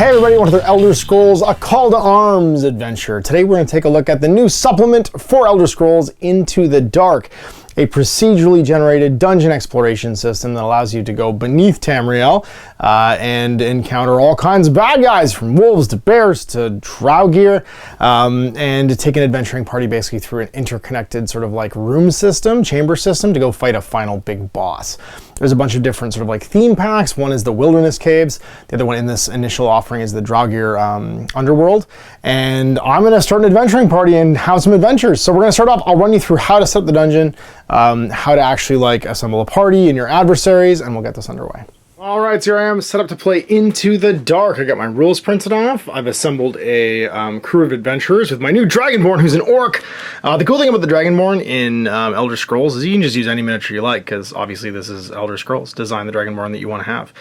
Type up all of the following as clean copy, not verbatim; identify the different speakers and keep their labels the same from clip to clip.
Speaker 1: Hey everybody, welcome to the Elder Scrolls A Call to Arms adventure. Today we're going to take a look at the new supplement for Elder Scrolls Into the Dark, a procedurally generated dungeon exploration system that allows you to go beneath Tamriel and encounter all kinds of bad guys, from wolves to bears to Draugr, and to take an adventuring party basically through an interconnected sort of like room system, chamber system, to go fight a final big boss. There's a bunch of different sort of like theme packs. One is the Wilderness Caves. The other one in this initial offering is the Draugr Underworld. And I'm going to start an adventuring party and have some adventures. So we're going to start off. I'll run you through how to set up the dungeon, how to actually like assemble a party and your adversaries, and we'll get this underway. All right, so here I am set up to play Into the Dark. I got my rules printed off. I've assembled a crew of adventurers with my new Dragonborn, who's an orc. The cool thing about the Dragonborn in Elder Scrolls is you can just use any miniature you like, because obviously this is Elder Scrolls. Design the Dragonborn that you want to have.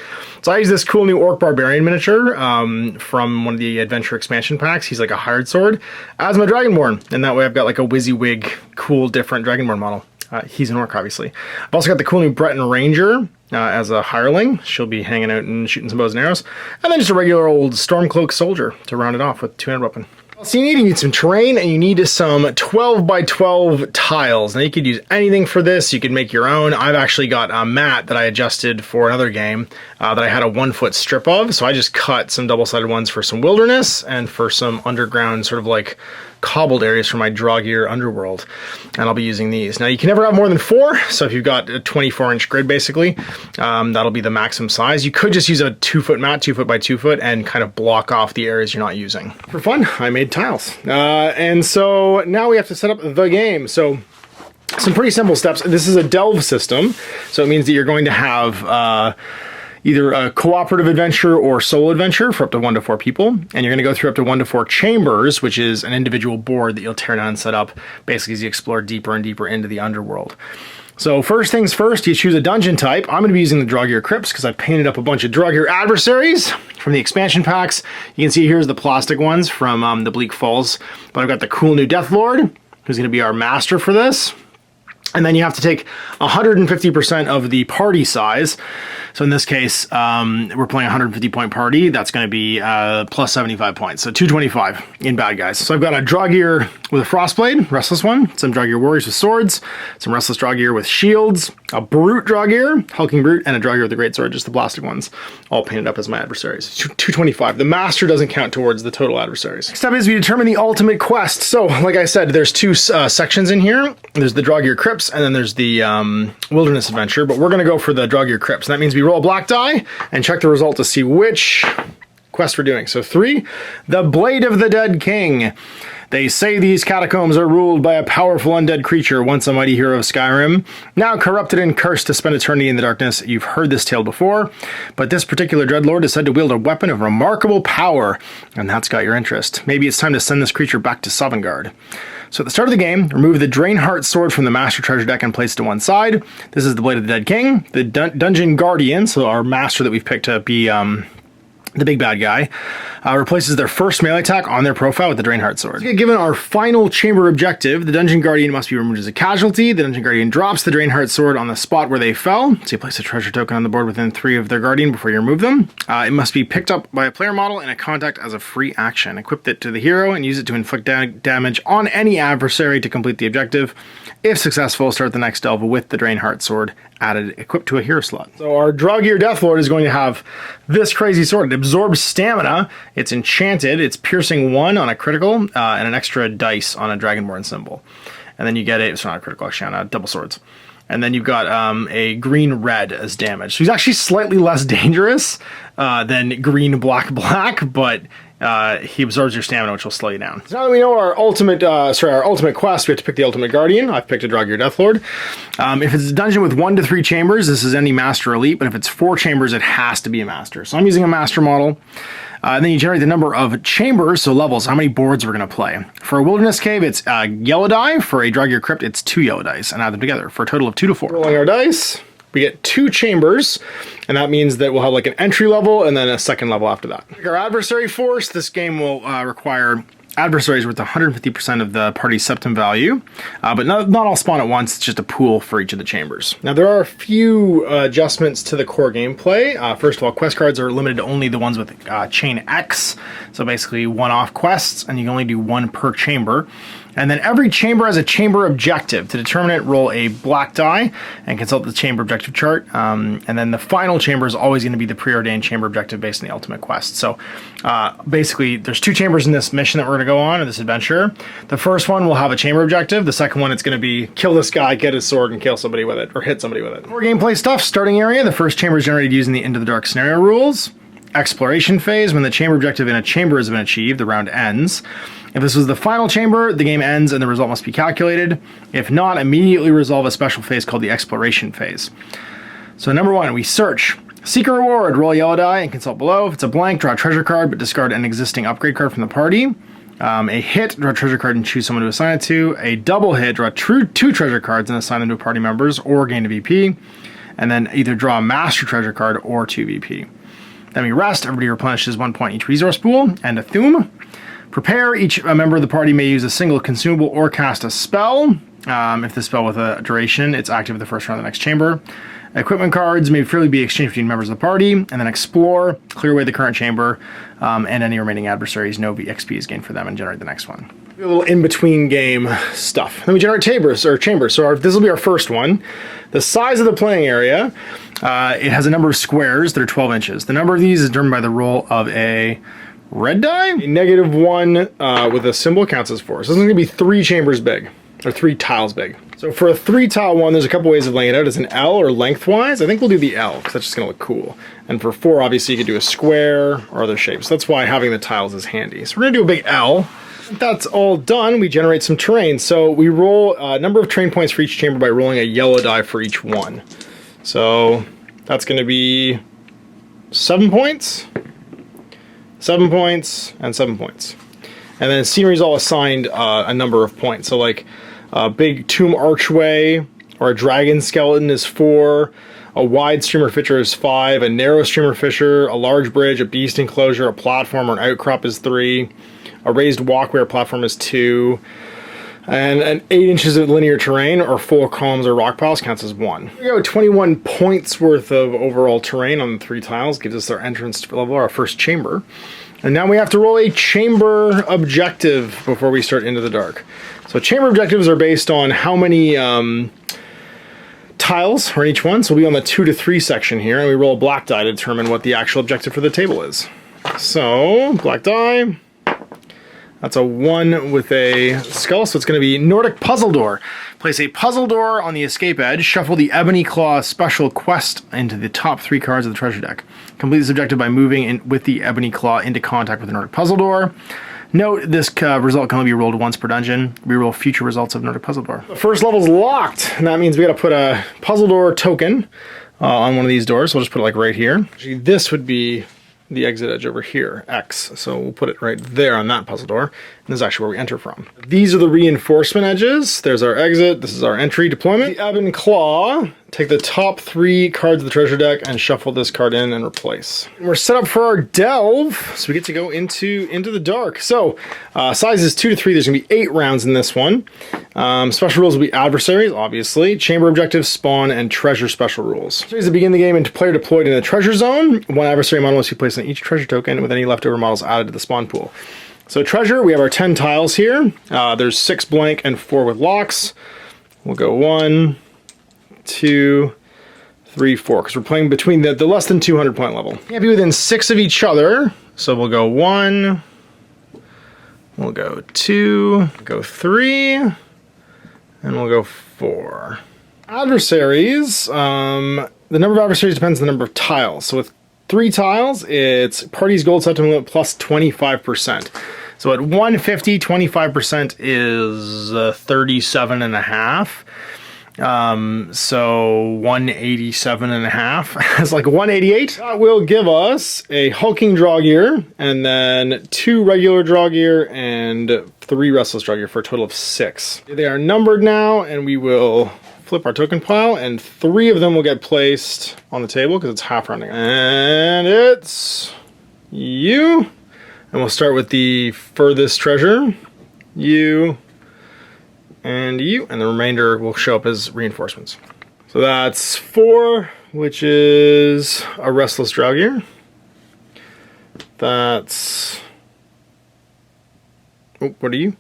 Speaker 1: So I use this cool new orc barbarian miniature from one of the adventure expansion packs. He's like a hired sword as my Dragonborn, and that way I've got like a WYSIWYG, cool, different Dragonborn model. He's an orc, obviously. I've also got the cool new Breton Ranger as a hireling. She'll be hanging out and shooting some bows and arrows. And then just a regular old Stormcloak soldier to round it off with a two-handed weapon. So you need some terrain, and you need some 12 by 12 tiles. Now you could use anything for this. You could make your own. I've actually got a mat that I adjusted for another game that I had a 1 foot strip of. So I just cut some double-sided ones for some wilderness and for some underground sort of like cobbled areas for my Draugr underworld, and I'll be using these. Now you can never have more than 4, so if you've got a 24-inch grid basically, that'll be the maximum size. You could just use a 2 foot mat, 2 foot by 2 foot, and kind of block off the areas you're not using. For fun, I made tiles. And so now we have to set up the game. So some pretty simple steps. This is a delve system, so it means that you're going to have either a cooperative adventure or solo adventure for up to 1 to 4 people. And you're going to go through up to 1 to 4 chambers, which is an individual board that you'll tear down and set up basically as you explore deeper and deeper into the underworld. So first things first, you choose a dungeon type. I'm going to be using the Draugr crypts because I've painted up a bunch of Draugr adversaries from the expansion packs. You can see here's the plastic ones from the Bleak Falls. But I've got the cool new Death Lord, who's going to be our master for this. And then you have to take 150% of the party size. So in this case, we're playing a 150-point party. That's going to be plus 75 points. So 225 in bad guys. So I've got a Draugr with a Frostblade, Restless one, some Draugr warriors with swords, some Restless Draugr with shields, a Brute Draugr, Hulking Brute, and a Draugr with a Great Sword, just the plastic ones, all painted up as my adversaries. 225. The master doesn't count towards the total adversaries. Next up is we determine the ultimate quest. So like I said, there's 2 sections in here. There's the Draugr crypts, and then there's the wilderness adventure, but we're going to go for the Draugr crypts. And that means we roll a black die and check the result to see which quest we're doing. So 3, the Blade of the Dead King. They say these catacombs are ruled by a powerful undead creature, once a mighty hero of Skyrim, now corrupted and cursed to spend eternity in the darkness. You've heard this tale before, but this particular dreadlord is said to wield a weapon of remarkable power, and that's got your interest. Maybe it's time to send this creature back to Sovngarde. So at the start of the game, remove the Draenheart sword from the master treasure deck and place it to one side. This is the Blade of the Dead King. The Dungeon Guardian, so our master that we've picked to be the big bad guy, replaces their first melee attack on their profile with the Draenheart sword. Given our final chamber objective, the Dungeon Guardian must be removed as a casualty. The Dungeon Guardian drops the Draenheart sword on the spot where they fell. So you place a treasure token on the board within 3 of their Guardian before you remove them. It must be picked up by a player model in a contact as a free action. Equip it to the hero and use it to inflict damage on any adversary to complete the objective. If successful, start the next delve with the Draenheart sword added, equipped to a hero slot. So our Draugr Deathlord is going to have this crazy sword. It absorbs stamina, it's enchanted, it's piercing 1 on a critical, and an extra dice on a Dragonborn symbol. And then you get it's not a critical, actually, on double swords. And then you've got a green-red as damage. So he's actually slightly less dangerous than green-black, but he absorbs your stamina, which will slow you down. So now that we know our ultimate quest, we have to pick the ultimate guardian. I've picked a Draugr Deathlord. If it's a dungeon with 1 to 3 chambers, this is any master elite, but if it's 4 chambers, it has to be a master. So I'm using a master model. And then you generate the number of chambers, so levels, how many boards we're going to play. For a wilderness cave, it's yellow die. For a Draugr crypt, it's 2 yellow dice, and add them together for a total of 2 to 4. Rolling our dice, we get 2 chambers, and that means that we'll have like an entry level and then a second level after that. Our adversary force, this game will require adversaries worth 150% of the party's septum value, but not all spawn at once. It's just a pool for each of the chambers. Now, there are a few adjustments to the core gameplay. First of all, quest cards are limited to only the ones with chain X, so basically one-off quests, and you can only do one per chamber. And then every chamber has a chamber objective. To determine it, roll a black die and consult the chamber objective chart. And then the final chamber is always going to be the preordained chamber objective based on the ultimate quest. So basically, there's 2 chambers in this mission that we're going to go on, in this adventure. The first one will have a chamber objective. The second one, it's going to be kill this guy, get his sword, and kill somebody with it, or hit somebody with it. More gameplay stuff. Starting area. The first chamber is generated using the Into the Dark scenario rules. Exploration phase. When the chamber objective in a chamber has been achieved, the round ends. If this was the final chamber, the game ends and the result must be calculated. If not, immediately resolve a special phase called the exploration phase. So number 1, we search. Seek a reward, roll a yellow die and consult below. If it's a blank, draw a treasure card, but discard an existing upgrade card from the party. A hit, draw a treasure card and choose someone to assign it to. A double hit, draw 2 treasure cards and assign them to party members or gain a VP. And then either draw a master treasure card or 2 VP. Then we rest, everybody replenishes 1 point each resource pool, and a Thum. Prepare, each member of the party may use a single consumable or cast a spell. If the spell with a duration, it's active at the first round of the next chamber. Equipment cards may freely be exchanged between members of the party, and then explore, clear away the current chamber, and any remaining adversaries. No XP is gained for them, and generate the next one. A little in-between game stuff. Then we generate chambers. So this will be our first one. The size of the playing area, it has a number of squares that are 12 inches. The number of these is determined by the roll of a red die. A -1 with a symbol counts as 4. So this is going to be 3 chambers big, or 3 tiles big. So for a 3-tile one, there's a couple ways of laying it out. As an L or lengthwise. I think we'll do the L, because that's just going to look cool. And for 4, obviously, you could do a square or other shapes. That's why having the tiles is handy. So we're going to do a big L. If that's all done, we generate some terrain. So we roll a number of terrain points for each chamber by rolling a yellow die for each one. So that's going to be 7 points. 7 points, and 7 points. And then scenery is all assigned a number of points. So like a big tomb archway or a dragon skeleton is 4, a wide streamer fissure is 5, a narrow streamer fissure, a large bridge, a beast enclosure, a platform or an outcrop is 3, a raised walkway or platform is 2, and an 8 inches of linear terrain or 4 columns or rock piles counts as 1. We go 21 points worth of overall terrain on the 3 tiles, gives us our entrance level, our first chamber. And now we have to roll a chamber objective before we start Into the Dark. So chamber objectives are based on how many tiles are in each one. So we'll be on the 2 to 3 section here, and we roll a black die to determine what the actual objective for the table is. So, black die. That's a 1 with a skull, so it's going to be Nordic Puzzle Door. Place a puzzle door on the escape edge. Shuffle the Ebony Claw special quest into the top 3 cards of the treasure deck. Complete this objective by moving in with the Ebony Claw into contact with the Nordic Puzzle Door. Note, this result can only be rolled once per dungeon. Reroll future results of Nordic Puzzle Door. The first level's locked, and that means we got to put a Puzzle Door token on one of these doors. So we'll just put it like right here. Actually, this would be the exit edge over here, X. So we'll put it right there on that puzzle door. And this is actually where we enter from. These are the reinforcement edges. There's our exit. This is our entry deployment. The Ebon Claw. Take the top 3 cards of the treasure deck and shuffle this card in and replace. And we're set up for our delve, so we get to go into the dark. So size is 2 to 3. There's going to be 8 rounds in this one. Special rules will be adversaries, obviously, chamber objectives, spawn, and treasure special rules. So as we begin the game, and player deployed in the treasure zone. 1 adversary model must be placed on each treasure token with any leftover models added to the spawn pool. So treasure, we have our 10 tiles here. There's 6 blank and 4 with locks. We'll go 1, 2, 3, 4, because we're playing between the less than 200 point level. Can't be within 6 of each other, so we'll go 1, we'll go 2, go 3, and we'll go 4. Adversaries, the number of adversaries depends on the number of tiles. So with 3 tiles, it's party's gold septum limit plus 25%. So at 150, 25% is 37.5. So 187.5 is like 188. That will give us a hulking Draugr, and then 2 regular Draugr and 3 restless Draugr for a total of 6. They are numbered now, and we will flip our token pile, and 3 of them will get placed on the table because it's half rounding. And it's you. And we'll start with the furthest treasure, you, and you, and the remainder will show up as reinforcements. So that's 4, which is a Restless Draugr. That's, oh, what are you?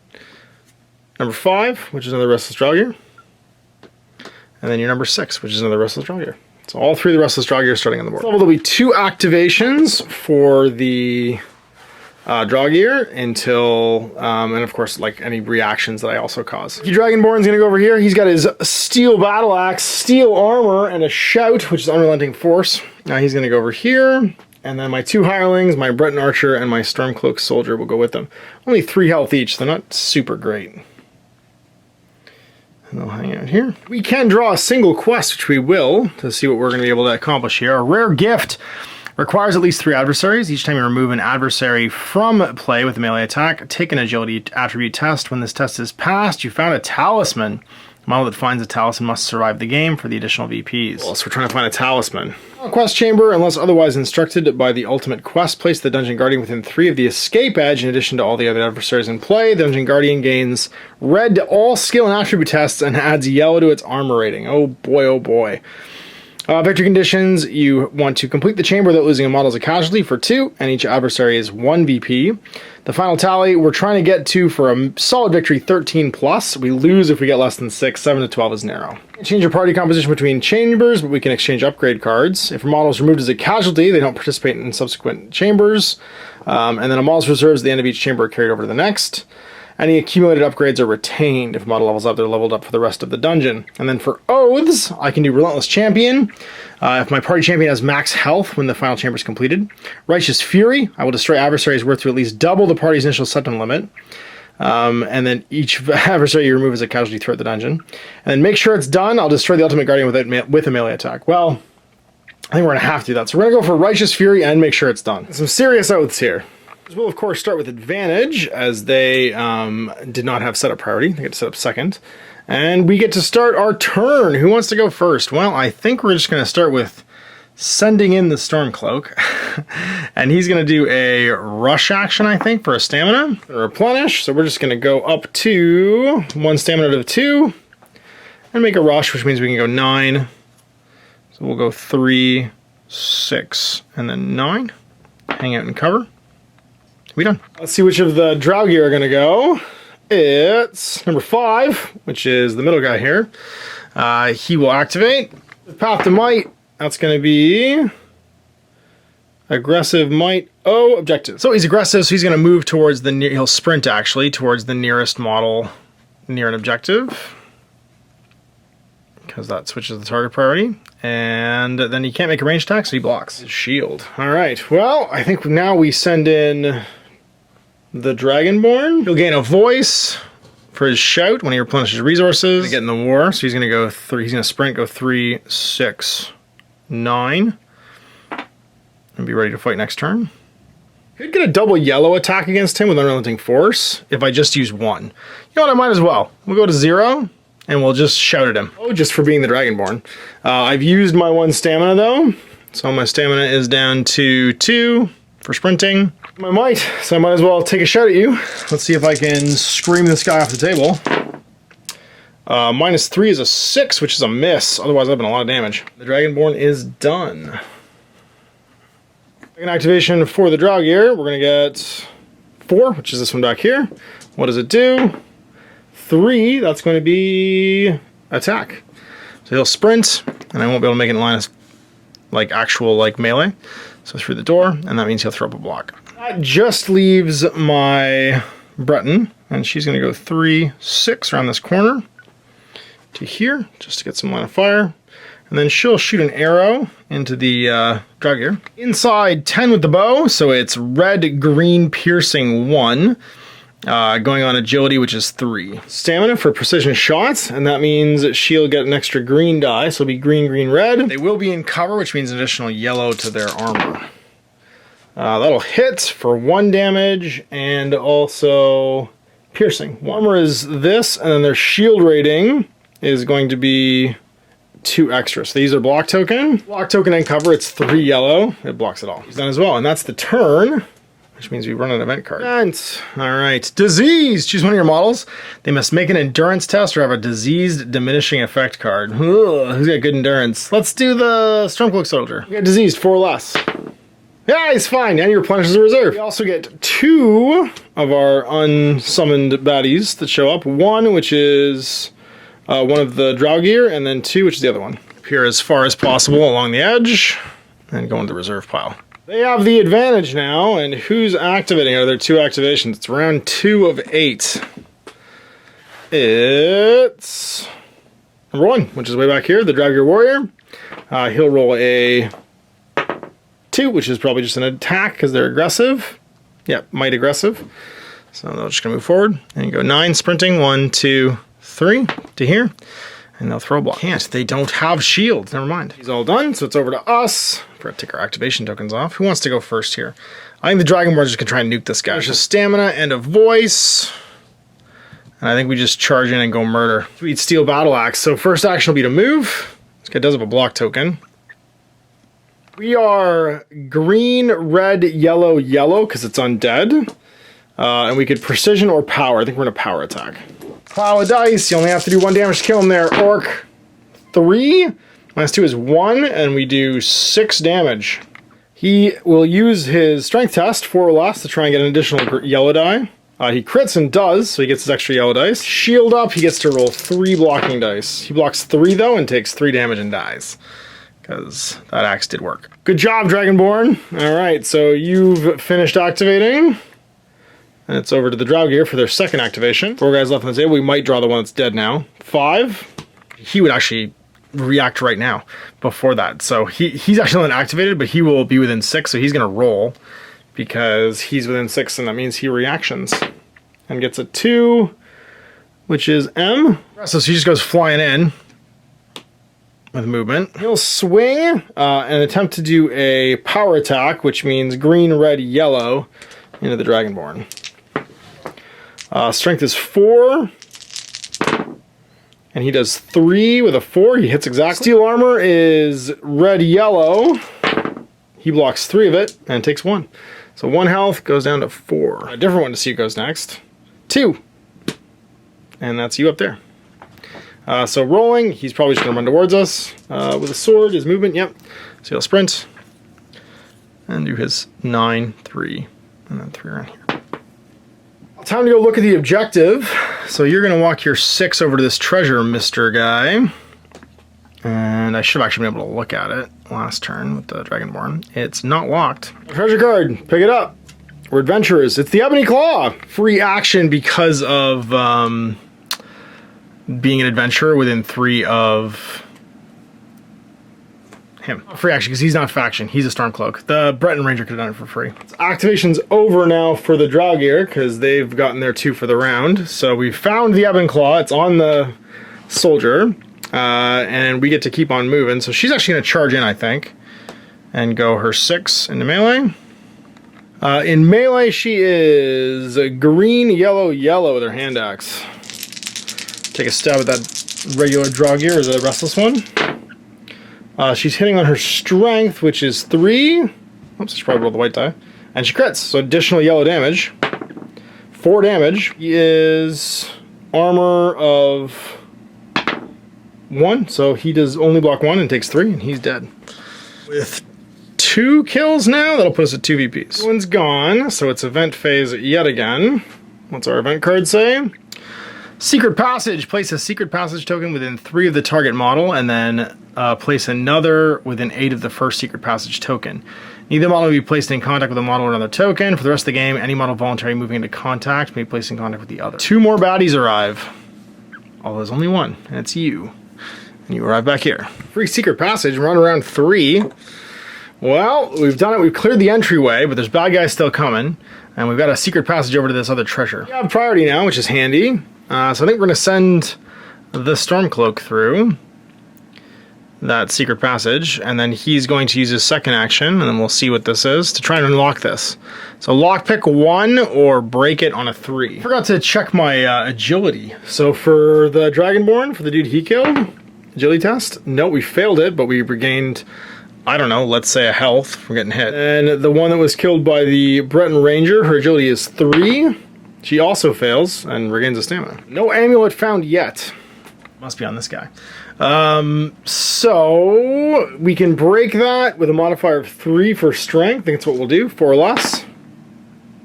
Speaker 1: Number 5, which is another Restless Draugr. And then your number 6, which is another Restless Draugr. So all 3 of the Restless Draugr are starting on the board. So there'll be 2 activations for the Draugr until, and of course, like any reactions that I also cause. Dragonborn's gonna go over here. He's got his steel battle axe, steel armor, and a shout, which is unrelenting force. Now he's gonna go over here, and then my 2 hirelings, my Breton archer, and my Stormcloak soldier will go with them. Only 3 health each, so they're not super great. And they'll hang out here. We can draw a single quest, which we will, to see what we're gonna be able to accomplish here. A rare gift. Requires at least 3 adversaries. Each time you remove an adversary from play with a melee attack, take an agility attribute test. When this test is passed, you found a talisman. The model that finds a talisman must survive the game for the additional VPs. Well, so we're trying to find a talisman. Quest chamber, unless otherwise instructed by the ultimate quest, place the Dungeon Guardian within 3 of the escape edge in addition to all the other adversaries in play. The Dungeon Guardian gains red to all skill and attribute tests and adds yellow to its armor rating. Oh boy, oh boy. Victory conditions, you want to complete the chamber without losing a model as a casualty for 2, and each adversary is 1 VP. The final tally, we're trying to get to for a solid victory 13 plus. We lose if we get less than 6, 7 to 12 is narrow. Change your party composition between chambers, but we can exchange upgrade cards. If a model is removed as a casualty, they don't participate in subsequent chambers. And then a model's reserves at the end of each chamber are carried over to the next. Any accumulated upgrades are retained. If a model levels up, they're leveled up for the rest of the dungeon. And then for oaths, I can do Relentless Champion. If my party champion has max health when the final chamber is completed. Righteous Fury, I will destroy adversaries worth to at least double the party's initial septum limit. And then each adversary you remove as a casualty throughout the dungeon. And then make sure it's done, I'll destroy the Ultimate Guardian with a melee attack. Well, I think we're going to have to do that. So we're going to go for Righteous Fury and make sure it's done. Some serious oaths here. We'll, of course, start with advantage, as they did not have setup priority. They get to set up second. And we get to start our turn. Who wants to go first? Well, I think we're just going to start with sending in the Stormcloak. And he's going to do a rush action, I think, for a stamina. Replenish. So we're just going to go up to 1 stamina to 2. And make a rush, which means we can go 9. So we'll go 3, 6, and then 9. Hang out and cover. We done. Let's see which of the Draugr are going to go. It's number 5, which is the middle guy here. He will activate. The Path to Might, that's going to be aggressive might. Oh, objective. So he's aggressive, so he's going to move towards the he'll sprint actually towards the nearest model near an objective, because that switches the target priority. And then he can't make a ranged attack, so he blocks. His shield. All right. Well, I think now we send in the Dragonborn. He'll gain a voice for his shout when he replenishes resources. To get in the war, so he's going to go 3. He's going to sprint, go 3, 6, 9, and be ready to fight next turn. Could get a double yellow attack against him with unrelenting force if I just use 1. You know what? I might as well. We'll go to 0. And we'll just shout at him. Oh, just for being the Dragonborn. I've used my 1 stamina though. So my stamina is down to 2 for sprinting. My might, so I might as well take a shot at you. Let's see if I can scream this guy off the table. -3 is a 6, which is a miss. Otherwise, I've been a lot of damage. The Dragonborn is done. Second activation for the Draugr. We're gonna get 4, which is this one back here. What does it do? 3, that's going to be attack. So he'll sprint, and I won't be able to make it in line as like actual like melee. So through the door, and that means he'll throw up a block. That just leaves my Breton, and she's going to go 3, 6 around this corner to here, just to get some line of fire. And then she'll shoot an arrow into the Draugr. Inside 10 with the bow, so it's red, green, piercing 1. Going on agility, which is 3. Stamina for precision shots, and that means she'll get an extra green die, so it'll be green, green, red. They will be in cover, which means an additional yellow to their armor. That'll hit for 1 damage, and also piercing. Armor is this, and then their shield rating is going to be 2 extra. So these are block token. Block token and cover, it's 3 yellow. It blocks it all. He's done as well, and that's the turn. which means we run an event card. Event. All right. Disease. Choose one of your models. They must make an endurance test or have a diseased diminishing effect card. Ugh, who's got good endurance? Let's do the Stormcloak Soldier. We got diseased, 4 less. Yeah, he's fine, and he replenishes the reserve. We also get 2 of our unsummoned baddies that show up. 1, which is one of the Draugr, and then 2, which is the other one. Appear as far as possible along the edge, and go into the reserve pile. They have the advantage now, and who's activating out of their 2 activations? It's round 2 of 8. It's number 1, which is way back here, the Draugr Warrior. He'll roll a 2, which is probably just an attack because they're aggressive. Yep, might aggressive. So they're just gonna move forward and you go 9 sprinting, 1, 2, 3 to here, and they'll throw a block. Can't, they don't have shields. Never mind. He's all done, so it's over to us. We're gonna take our activation tokens off. Who wants to go first here? I think the Dragonborn is just gonna try and nuke this guy. There's just stamina and a voice. And I think we just charge in and go murder. Sweet steel battle axe. So first action will be to move. This guy does have a block token. We are green, red, yellow, yellow, because it's undead. And we could precision or power. I think we're gonna power attack. Plow of dice, you only have to do 1 damage to kill him there. Orc, 3, minus 2 is 1, and we do 6 damage. He will use his strength test, 4 or less, to try and get an additional yellow die. He crits and does, so he gets his extra yellow dice. Shield up, he gets to roll 3 blocking dice. He blocks 3 though, and takes 3 damage and dies. Because that axe did work. Good job, Dragonborn. All right, so you've finished activating. And it's over to the Draugr for their second activation. 4 guys left on the table. We might draw the one that's dead now. 5. He would actually react right now before that. So he's actually not activated, but he will be within 6, so he's gonna roll because he's within 6, and that means he reactions. And gets a 2, which is M. So he just goes flying in with movement. He'll swing and attempt to do a power attack, which means green, red, yellow into the Dragonborn. Strength is 4. And he does 3 with a 4. He hits exactly. Steel armor is red, yellow. He blocks 3 of it and takes 1. So 1 health goes down to 4. A different one to see who goes next. 2. And that's you up there. So rolling, he's probably just gonna run towards us with a sword, his movement, yep. So he'll sprint and do his 9, 3, and then 3 around here. Time to go look at the objective. So you're gonna walk your 6 over to this treasure, Mr. Guy. And I should have actually been able to look at it last turn with the Dragonborn. It's not locked. Treasure card, pick it up. We're adventurers. It's the Ebony Claw. Free action because of being an adventurer within 3 of him. Free action because he's not faction. He's a Stormcloak. The Breton Ranger could have done it for free. Activation's over now for the Draugr because they've gotten their 2 for the round. So we found the Ebon Claw. It's on the soldier. And we get to keep on moving. So she's actually going to charge in, I think, and go her 6 into melee. In melee, she is green, yellow, yellow with her hand axe. Take a stab at that regular Draugr or the restless one. She's hitting on her strength, which is 3. Oops, she probably rolled the white die. And she crits, so additional yellow damage. 4 damage. He is armor of 1, so he does only block 1 and takes 3, and he's dead. With 2 kills now, that'll put us at 2 VPs. One's gone, so it's event phase yet again. What's our event card say? Secret Passage. Place a Secret Passage token within 3 of the target model, and then place another within 8 of the first Secret Passage token. Neither model will be placed in contact with a model or another token. For the rest of the game, any model voluntarily moving into contact may be placed in contact with the other. 2 more baddies arrive. Although there's only 1, and it's you. And you arrive back here. Free Secret Passage, run around 3. Well, we've done it. We've cleared the entryway, but there's bad guys still coming. And we've got a Secret Passage over to this other treasure. We have priority now, which is handy. So I think we're going to send the Stormcloak through that Secret Passage, and then he's going to use his second action, and then we'll see what this is, to try and unlock this. So lockpick 1 or break it on a 3. I forgot to check my agility. So for the Dragonborn, for the dude he killed, agility test, no, we failed it, but we regained I don't know, let's say a health for getting hit. And the one that was killed by the Breton Ranger, her agility is 3. She also fails and regains a stamina. No amulet found yet. Must be on this guy. So we can break that with a modifier of 3 for strength. I think that's what we'll do. 4 or less.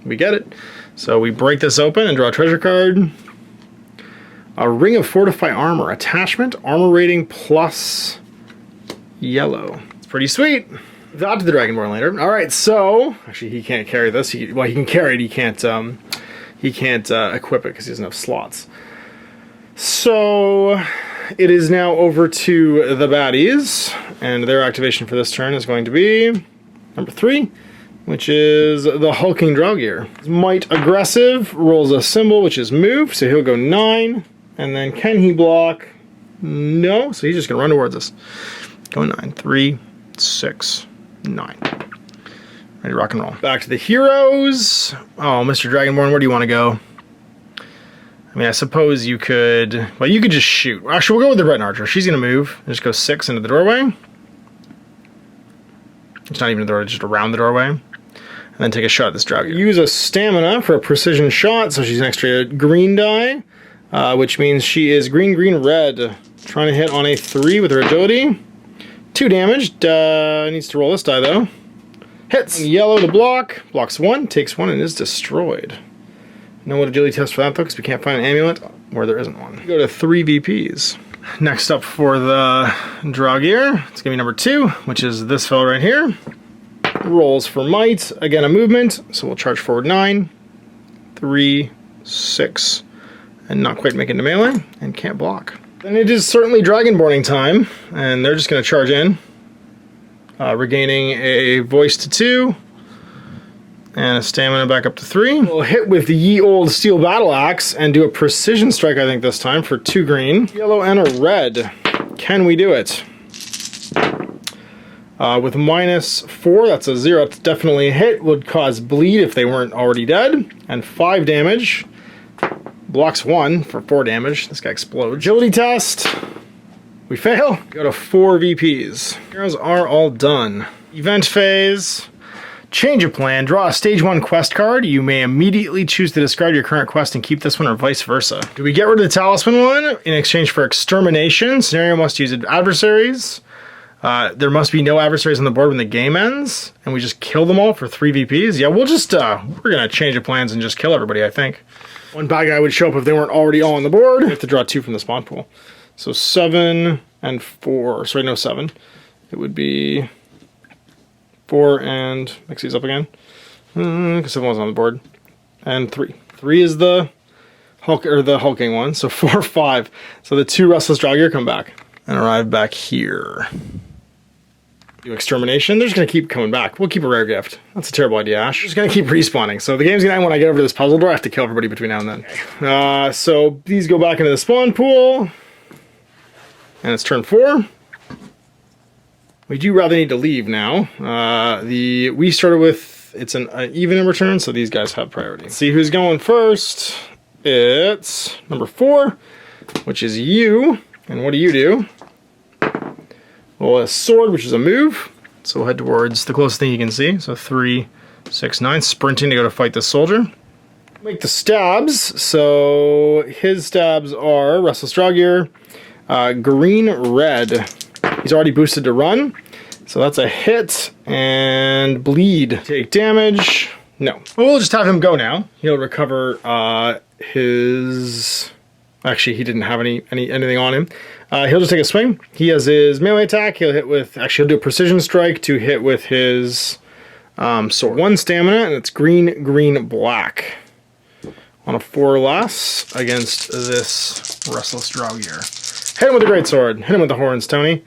Speaker 1: We get it. So we break this open and draw a treasure card. A ring of fortify armor. Attachment, armor rating plus yellow. It's pretty sweet. That to the Dragonborn later. All right, so actually he can't carry this. Well, he can carry it. He can't equip it because he doesn't have slots. So it is now over to the baddies, and their activation for this turn is going to be number 3, which is the hulking Draugr. Might aggressive, rolls a symbol, which is move, so he'll go 9, and then can he block? No, so he's just gonna run towards us. Go 9, 3, 6, 9. Ready to rock and roll. Back to the heroes. Oh, Mr. Dragonborn, where do you want to go? I mean, I suppose you could... Well, you could just shoot. Actually, we'll go with the Breton Archer. She's going to move. Just go 6 into the doorway. It's not even a doorway, just around the doorway. And then take a shot at this Draugr. Use a stamina for a precision shot, so she's an extra green die, which means she is green, green, red. Trying to hit on a 3 with her agility. 2 damage. Needs to roll this die, though. Hits. Yellow to block. Blocks 1, takes 1, and is destroyed. No agility test for that, though, because we can't find an amulet where there isn't one. Go to 3 VPs. Next up for the Draugr, it's going to be number 2, which is this fellow right here. Rolls for might. Again, a movement, so we'll charge forward 9, 3, 6, and not quite make it into melee, and can't block. Then it is certainly Dragonborning time, and they're just going to charge in, regaining a voice to 2, and a stamina back up to 3. We'll hit with the ye old steel battle axe and do a precision strike, I think, this time for 2 green. Yellow and a red. Can we do it? With -4, that's a 0. That's definitely a hit. Would cause bleed if they weren't already dead. And 5 damage. Blocks 1 for 4 damage. This guy explodes. Agility test. We fail. Go to 4 VPs. Heroes are all done. Event phase. Change of plan. Draw a stage 1 quest card. You may immediately choose to discard your current quest and keep this one, or vice versa. Do we get rid of the talisman one in exchange for extermination? Scenario must use adversaries. There must be no adversaries on the board when the game ends, and we just kill them all for 3 VPs. Yeah, we'll just we're gonna change the plans and just kill everybody, I think. One bad guy would show up if they weren't already all on the board. We have to draw 2 from the spawn pool. So 7 and 4. Sorry, no 7. It would be 4 and mix these up again, because 7 was on the board, and 3. 3 is the hulking one, so 4, 5. So the 2 restless Draugr come back and arrive back here. Do extermination. They're just gonna keep coming back. We'll keep a rare gift. That's a terrible idea, Ash. Just gonna keep respawning. So the game's gonna end when I get over to this puzzle door. I have to kill everybody between now and then. So these go back into the spawn pool, and it's turn 4. We do rather need to leave now. We started with, it's an even number turn, so these guys have priority. Let's see who's going first. It's number 4, which is you. And what do you do? Well, a sword, which is a move. So we'll head towards the closest thing you can see. So 3, 6, 9, sprinting to go to fight this soldier. Make the stabs. So his stabs are Restless Draugr, green, red. He's already boosted to run, so that's a hit, and bleed. Take damage. No. Well, we'll just have him go now. He'll recover his... Actually, he didn't have anything on him. He'll just take a swing. He has his melee attack. He'll hit with... Actually, he'll do a precision strike to hit with his sword. 1 stamina, and it's green, green, black. On a 4 or less against this Restless Draugr. Hit him with the greatsword. Hit him with the horns, Tony.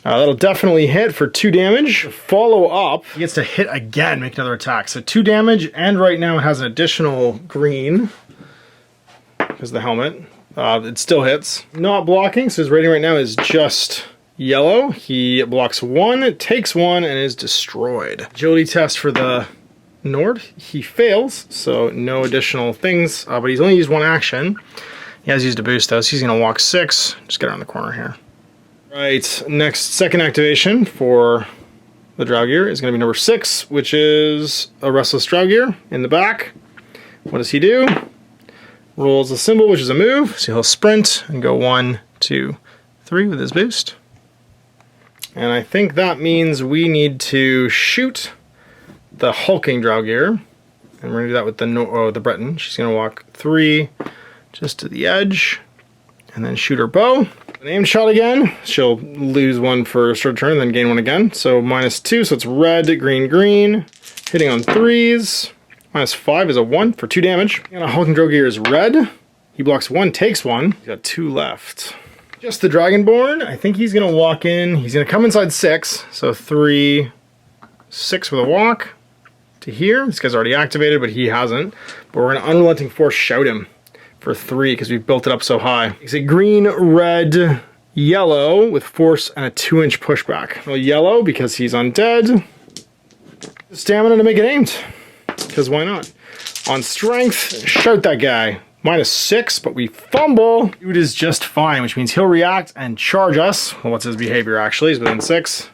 Speaker 1: That'll definitely hit for 2 damage. Follow up, he gets to hit again, make another attack. So 2 damage, and right now it has an additional green, because the helmet. It still hits. Not blocking, so his rating right now is just yellow. He blocks 1, takes 1, and is destroyed. Agility test for the Nord. He fails, so no additional things, but he's only used 1 action. He has used a boost though, so he's gonna walk 6. Just get around the corner here. Right, next, second activation for the Draugr is going to be number 6, which is a Restless Draugr in the back. What does he do? Rolls a symbol, which is a move, so he'll sprint and go 1, 2, 3 with his boost. And I think that means we need to shoot the hulking Draugr. And we're going to do that with the Breton. She's going to walk 3 just to the edge, and then shoot her bow. An aimed shot again. She'll lose 1 for a short turn, then gain 1 again. So -2, so it's red, green, green. Hitting on 3s. -5 is a 1 for 2 damage. And a hulking Draugr is red. He blocks 1, takes 1. He's got 2 left. Just the Dragonborn. I think he's going to walk in. He's going to come inside 6. So 3, 6 with a walk to here. This guy's already activated, but he hasn't. But we're going to Unrelenting Force shout him for 3 because we've built it up so high. He's a green, red, yellow with force and a 2-inch pushback. Well, yellow because he's undead. Stamina to make it aimed, because why not? On strength, shout that guy. -6, but we fumble. Dude is just fine, which means he'll react and charge us. Well, what's his behavior actually? He's within 6.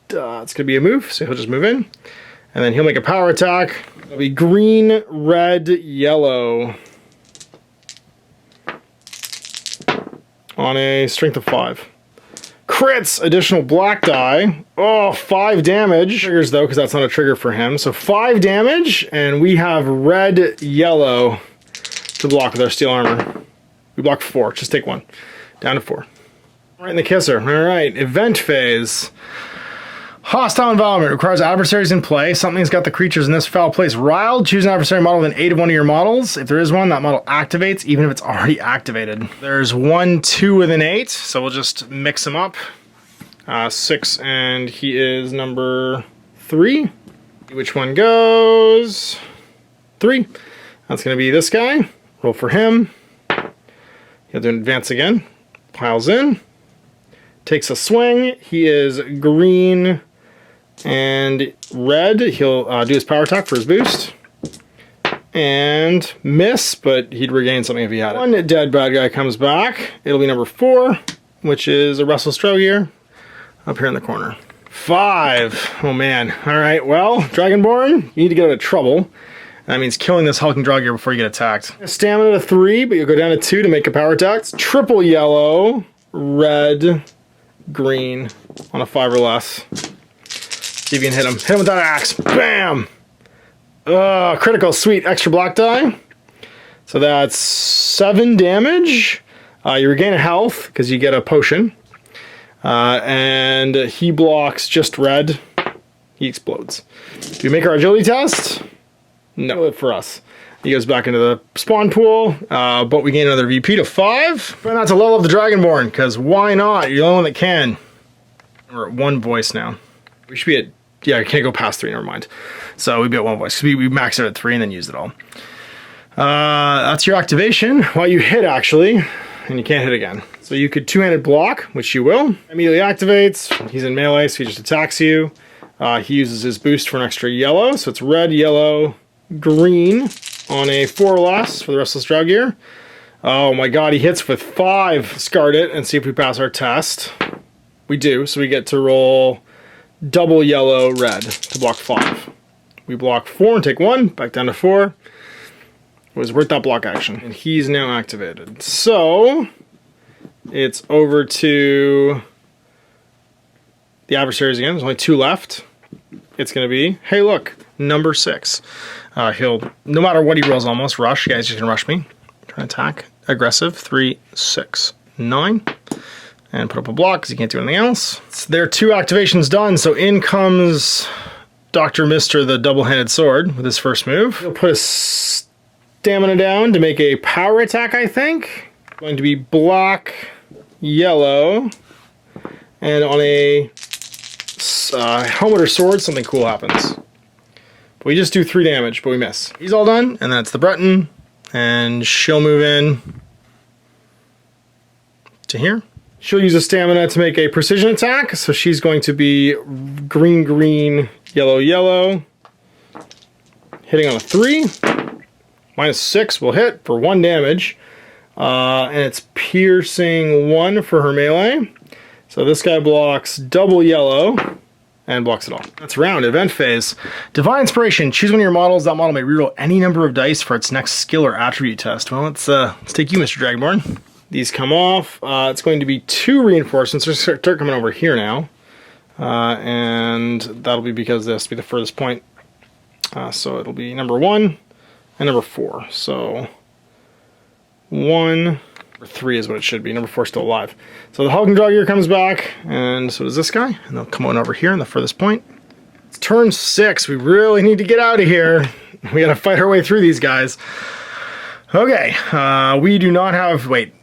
Speaker 1: It's gonna be a move, so he'll just move in. And then he'll make a power attack. It'll be green, red, yellow. On a strength of 5. Crits, additional black die. Oh, 5 damage. Triggers though, because that's not a trigger for him. So 5 damage, and we have red, yellow to block with our steel armor. We block 4, just take 1. Down to 4. Right in the kisser. All right, event phase. Hostile environment requires adversaries in play. Something's got the creatures in this foul place riled. Choose an adversary model within 8 of one of your models. If there is one, that model activates, even if it's already activated. There's 1, 2 within 8, so we'll just mix them up. 6, and he is number 3. Which one goes? 3. That's going to be this guy. Roll for him. He'll do an advance again. Piles in. Takes a swing. He is green and red. He'll do his power attack for his boost. And miss, but he'd regain something if he had it. 1 dead bad guy comes back. It'll be number 4, which is a Restless Draugr up here in the corner. 5. Oh man. All right, well, Dragonborn, you need to get out of trouble. That means killing this hulking Draugr before you get attacked. Stamina to 3, but you'll go down to 2 to make a power attack. It's triple yellow, red, green on a 5 or less. See if you can hit him. Hit him with that axe. Bam! Critical, sweet, extra black die. So that's 7 damage. You regain a health because you get a potion. And he blocks just red. He explodes. Do we make our agility test? No, for us. He goes back into the spawn pool, but we gain another VP to 5. But that's a level of the Dragonborn, because why not? You're the only one that can. We're at 1 voice now. We should be at, yeah, I can't go past 3, never mind. So we'd be at 1 voice, because we maxed out at 3 and then used it all. That's your activation. Well, you hit, actually, and you can't hit again. So you could 2-handed block, which you will. Immediately activates. He's in melee, so he just attacks you. He uses his boost for an extra yellow, so it's red, yellow, green on a 4 or less for the Restless Draugr. Oh my god, he hits with 5. Discard it and see if we pass our test. We do, so we get to roll double yellow, red to block 5. We block 4 and take 1, back down to 4. It was worth that block action. And he's now activated. So it's over to the adversaries again. There's only 2 left. It's going to be, hey look, number 6. He'll, no matter what he rolls almost, rush. You guys just can rush me. Try to attack. Aggressive. 3, 6, 9. And put up a block because he can't do anything else. So there are 2 activations done. So in comes Dr. Mister the double-handed sword with his first move. He'll put his stamina down to make a power attack, I think. Going to be black, yellow. And on a helmet or sword, something cool happens. But we just do 3 damage, but we miss. He's all done, and that's the Breton. And she'll move in to here. She'll use a stamina to make a precision attack. So she's going to be green, green, yellow, yellow. Hitting on a 3. -6 will hit for 1 damage. And it's piercing 1 for her melee. So this guy blocks double yellow. and blocks it all. That's round. Event phase. Divine Inspiration. Choose one of your models. That model may reroll any number of dice for its next skill or attribute test. Well, let's take you, Mr. Dragonborn. These come off. It's going to be 2 reinforcements. They're start coming over here now. And that'll be because this will be the furthest point. So it'll be number 1 and number 4. So 1 or 3 is what it should be. Number 4 is still alive. So the Hulking Draugr comes back, and so does this guy. And they'll come on over here in the furthest point. It's turn 6. We really need to get out of here. We gotta fight our way through these guys. Okay, we do not have, wait,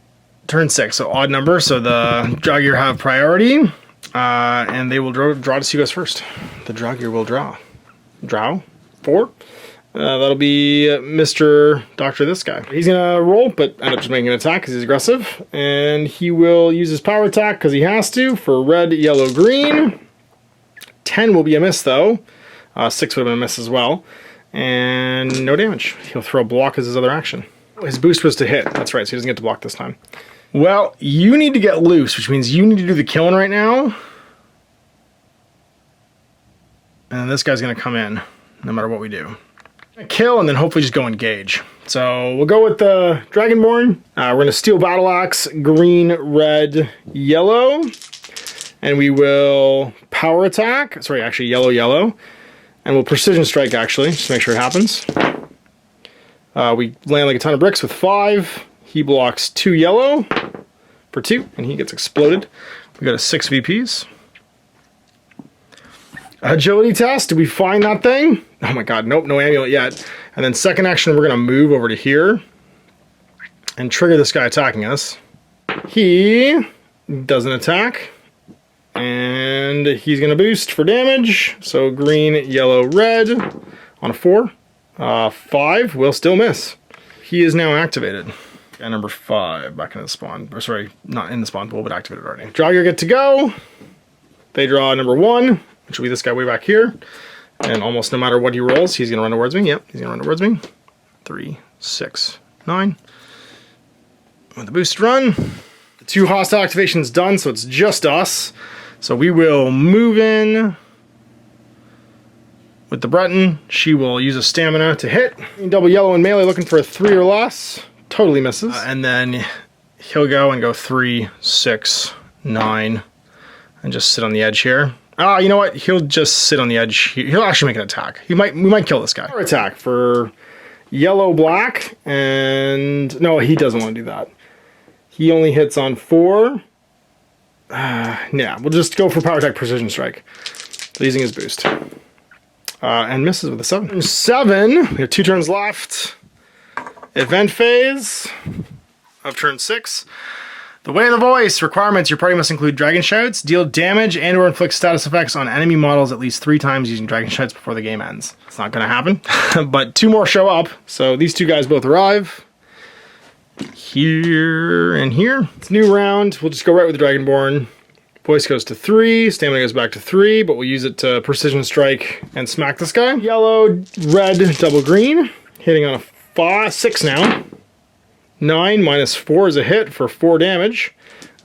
Speaker 1: turn 6, so odd number. So the Draugr have priority, and they will draw to see us first. The Draugr will draw. Draw? 4? That'll be Mr. Doctor, this guy. He's gonna roll, but end up just making an attack because he's aggressive. And he will use his power attack because he has to for red, yellow, green. 10 will be a miss though. 6 would have been a miss as well. And no damage. He'll throw a block as his other action. His boost was to hit. That's right, so he doesn't get to block this time. Well, you need to get loose, which means you need to do the killing right now. And this guy's gonna come in, no matter what we do. Kill and then hopefully just go engage. So we'll go with the Dragonborn. We're going to Steel Battle Axe, green, red, yellow. And we will power attack. Sorry, actually yellow, yellow. And we'll precision strike actually, just to make sure it happens. We land like a ton of bricks with 5. He blocks 2 yellow for 2 and he gets exploded. We got a 6 VPs. Agility test, did we find that thing? Oh my god, nope, no amulet yet. And then second action, we're gonna move over to here and trigger this guy attacking us. He doesn't attack, and he's gonna boost for damage. So green, yellow, red on a 4. 5 will still miss. He is now activated. And number 5 back in the spawn, or sorry, not in the spawn pool, but activated already. Draugr get to go. They draw number 1. Which will be this guy way back here. And almost no matter what he rolls, he's going to run towards me. Yep, he's going to run towards me. 3, 6, 9. With the boost run. The 2 hostile activations done, so it's just us. So we will move in with the Breton. She will use a stamina to hit. Double yellow and melee looking for a 3 or less. Totally misses. And then he'll go and go 3, 6, 9. And just sit on the edge here. You know what? He'll just sit on the edge. He'll actually make an attack. We might kill this guy. Power attack for yellow, black, and no, he doesn't want to do that. He only hits on 4. Yeah, we'll just go for power attack, precision strike. So using his boost, and misses with a 7. 7. We have 2 turns left. Event phase of turn 6. The Way of the Voice. Requirements. Your party must include Dragon Shouts. Deal damage and or inflict status effects on enemy models at least 3 times using Dragon Shouts before the game ends. It's not going to happen. But 2 more show up. So these 2 guys both arrive. Here and here. It's a new round. We'll just go right with the Dragonborn. Voice goes to 3. Stamina goes back to 3. But we'll use it to precision strike and smack this guy. Yellow, red, double green. Hitting on a 6 now. 9 minus 4 is a hit for 4 damage.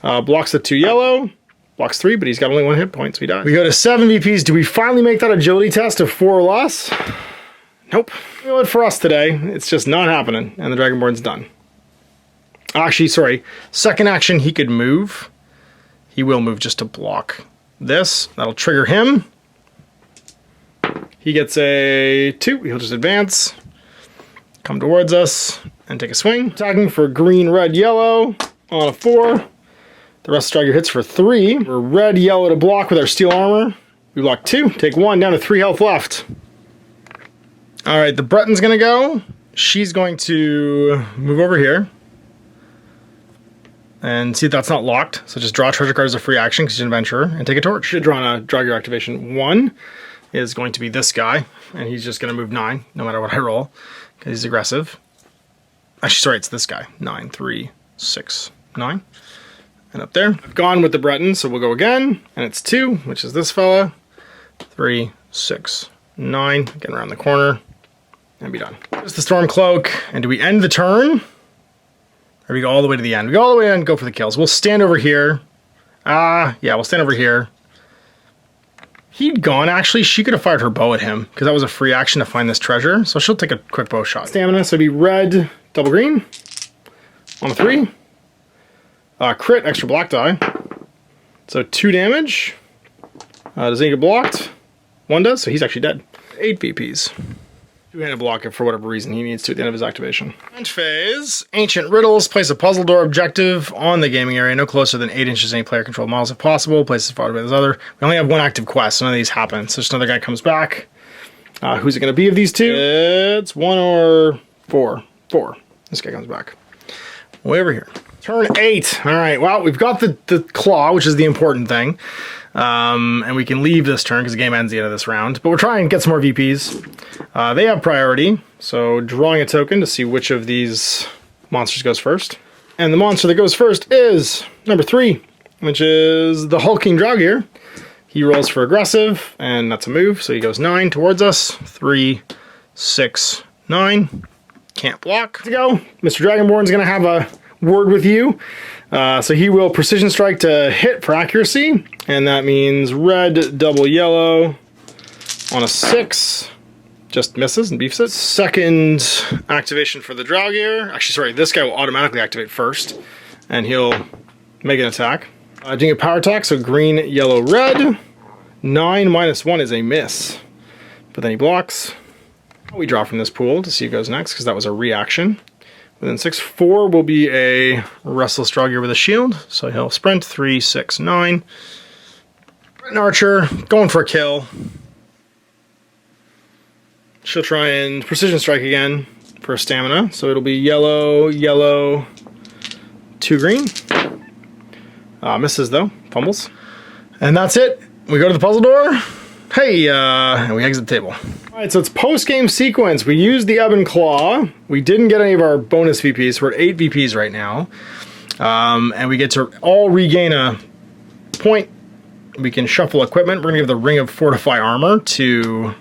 Speaker 1: Blocks the 2 yellow. Blocks 3, but he's got only 1 hit point, so he dies. We go to 7 VPs. Do we finally make that agility test of 4 or less? Nope. No it for us today. It's just not happening, and the Dragonborn's done. Actually, sorry. Second action, he could move. He will move just to block this. That'll trigger him. He gets a 2. He'll just advance. Come towards us and take a swing. Attacking for green, red, yellow on a 4. The rest of Draugr hits for 3. We're red, yellow to block with our steel armor. We block 2, take 1, down to 3 health left. All right, the Breton's gonna go. She's going to move over here and see if that's not locked. So just draw a treasure card as a free action because she's an adventurer and take a torch. Should draw on a Draugr activation. 1 is going to be this guy, and he's just gonna move 9 no matter what I roll. He's aggressive. Actually, sorry, it's this guy. 9, 3, 6, 9. And up there. I've gone with the Breton, so we'll go again. And it's 2, which is this fella. 3, 6, 9. Getting around the corner. And be done. There's the Storm Cloak. And do we end the turn? Or do we go all the way to the end? We go all the way in and go for the kills. We'll stand over here. Yeah, we'll stand over here. He'd gone, actually. She could have fired her bow at him, because that was a free action to find this treasure. So she'll take a quick bow shot. Stamina, so it'd be red, double green. On a 3. Crit, extra black die. So 2 damage. Does he get blocked? 1 does, so he's actually dead. 8 BPs. 2-handed block it for whatever reason he needs to at the end of his activation. Bench phase. Ancient Riddles. Place a puzzle door objective on the gaming area, no closer than 8 inches to any player-controlled models if possible. Place as far away as other. We only have 1 active quest, so none of these happen. So just another guy comes back. Who's it going to be of these 2? It's 1 or 4. 4. This guy comes back. Way over here. Turn 8. All right, well, we've got the claw, which is the important thing. And we can leave this turn because the game ends at the end of this round. But we're trying to get some more VPs. They have priority, so drawing a token to see which of these monsters goes first. And the monster that goes first is number 3, which is the hulking Draugr. He rolls for aggressive, and that's a move, so he goes 9 towards us. 3, 6, 9. Can't block. To go. Mr. Dragonborn's going to have a word with you. So he will precision strike to hit for accuracy, and that means red, double yellow on a 6. Just misses and beefs it. Second activation for the Draugr. Actually, sorry, this guy will automatically activate first, and he'll make an attack. Doing a power attack, so green, yellow, red. 9 minus 1 is a miss. But then he blocks. We draw from this pool to see who goes next, because that was a reaction. Within 6, 4 will be a Restless Draugr with a shield, so he'll sprint 3, 6, 9. An archer, going for a kill. She'll try and precision strike again for stamina, so it'll be yellow, yellow, 2 green. Misses though, fumbles. And that's it. We go to the puzzle door. Hey, and we exit the table. All right, so it's post-game sequence. We used the Ebb and Claw. We didn't get any of our bonus VPs. We're at 8 VPs right now. And we get to all regain a point. We can shuffle equipment. We're gonna give the Ring of Fortify Armor to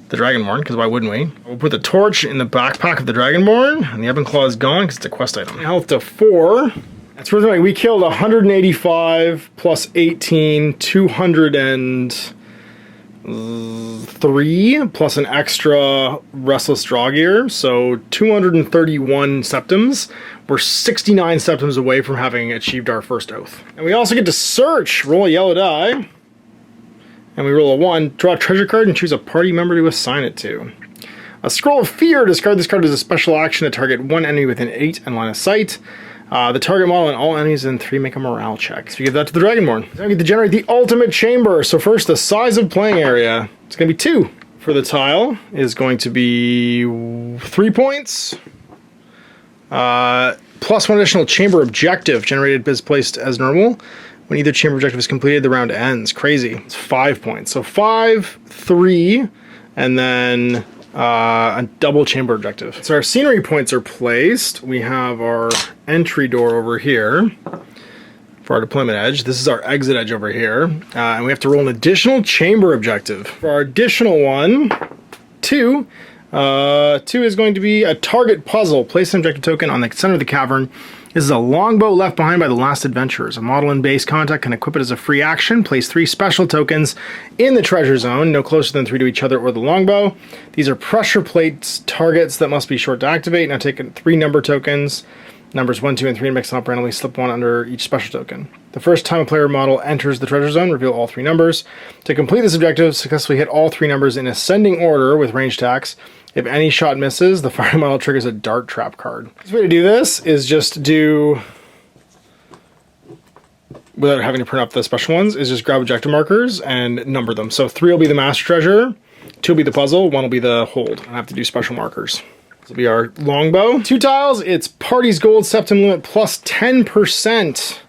Speaker 1: the Dragonborn, because why wouldn't we? We'll put the torch in the backpack of the Dragonborn, and the Ebb and Claw is gone because it's a quest item. Health to 4. That's worth it. We killed 185 plus 18, 203 plus an extra Restless Draugr, so 231 septims. We're 69 septims away from having achieved our first oath. And we also get to search. Roll a yellow die. And we roll a 1. Draw a treasure card and choose a party member to assign it to. A Scroll of Fear. Discard this card as a special action to target 1 enemy within 8 and line of sight. The target model and all enemies in 3 make a morale check. So we give that to the Dragonborn. Now we get to generate the ultimate chamber. So first, the size of playing area. It's going to be 2. For the tile is going to be 3 points. Plus 1 additional chamber objective generated as placed as normal. When either chamber objective is completed, the round ends. Crazy. It's 5 points. So 5, 3, and then a double chamber objective. So our scenery points are placed. We have our entry door over here for our deployment edge. This is our exit edge over here. And we have to roll an additional chamber objective. For our additional one, 2. 2 is going to be a target puzzle. Place an objective token on the center of the cavern. This is a longbow left behind by the last adventurers. A model in base contact can equip it as a free action. Place 3 special tokens in the treasure zone, no closer than 3 to each other or the longbow. These are pressure plates targets that must be short to activate. Now take 3 number tokens, numbers 1, 2, and 3, and mix them up randomly. Slip 1 under each special token. The first time a player model enters the treasure zone, reveal all 3 numbers. To complete this objective, successfully hit all 3 numbers in ascending order with range attacks. If any shot misses, the fire model triggers a dart trap card. The way to do this is just do, without having to print up the special ones, is just grab objective markers and number them. So 3 will be the master treasure, 2 will be the puzzle, 1 will be the hold. I have to do special markers. This will be our longbow. 2 tiles, it's party's gold septim limit plus 10%.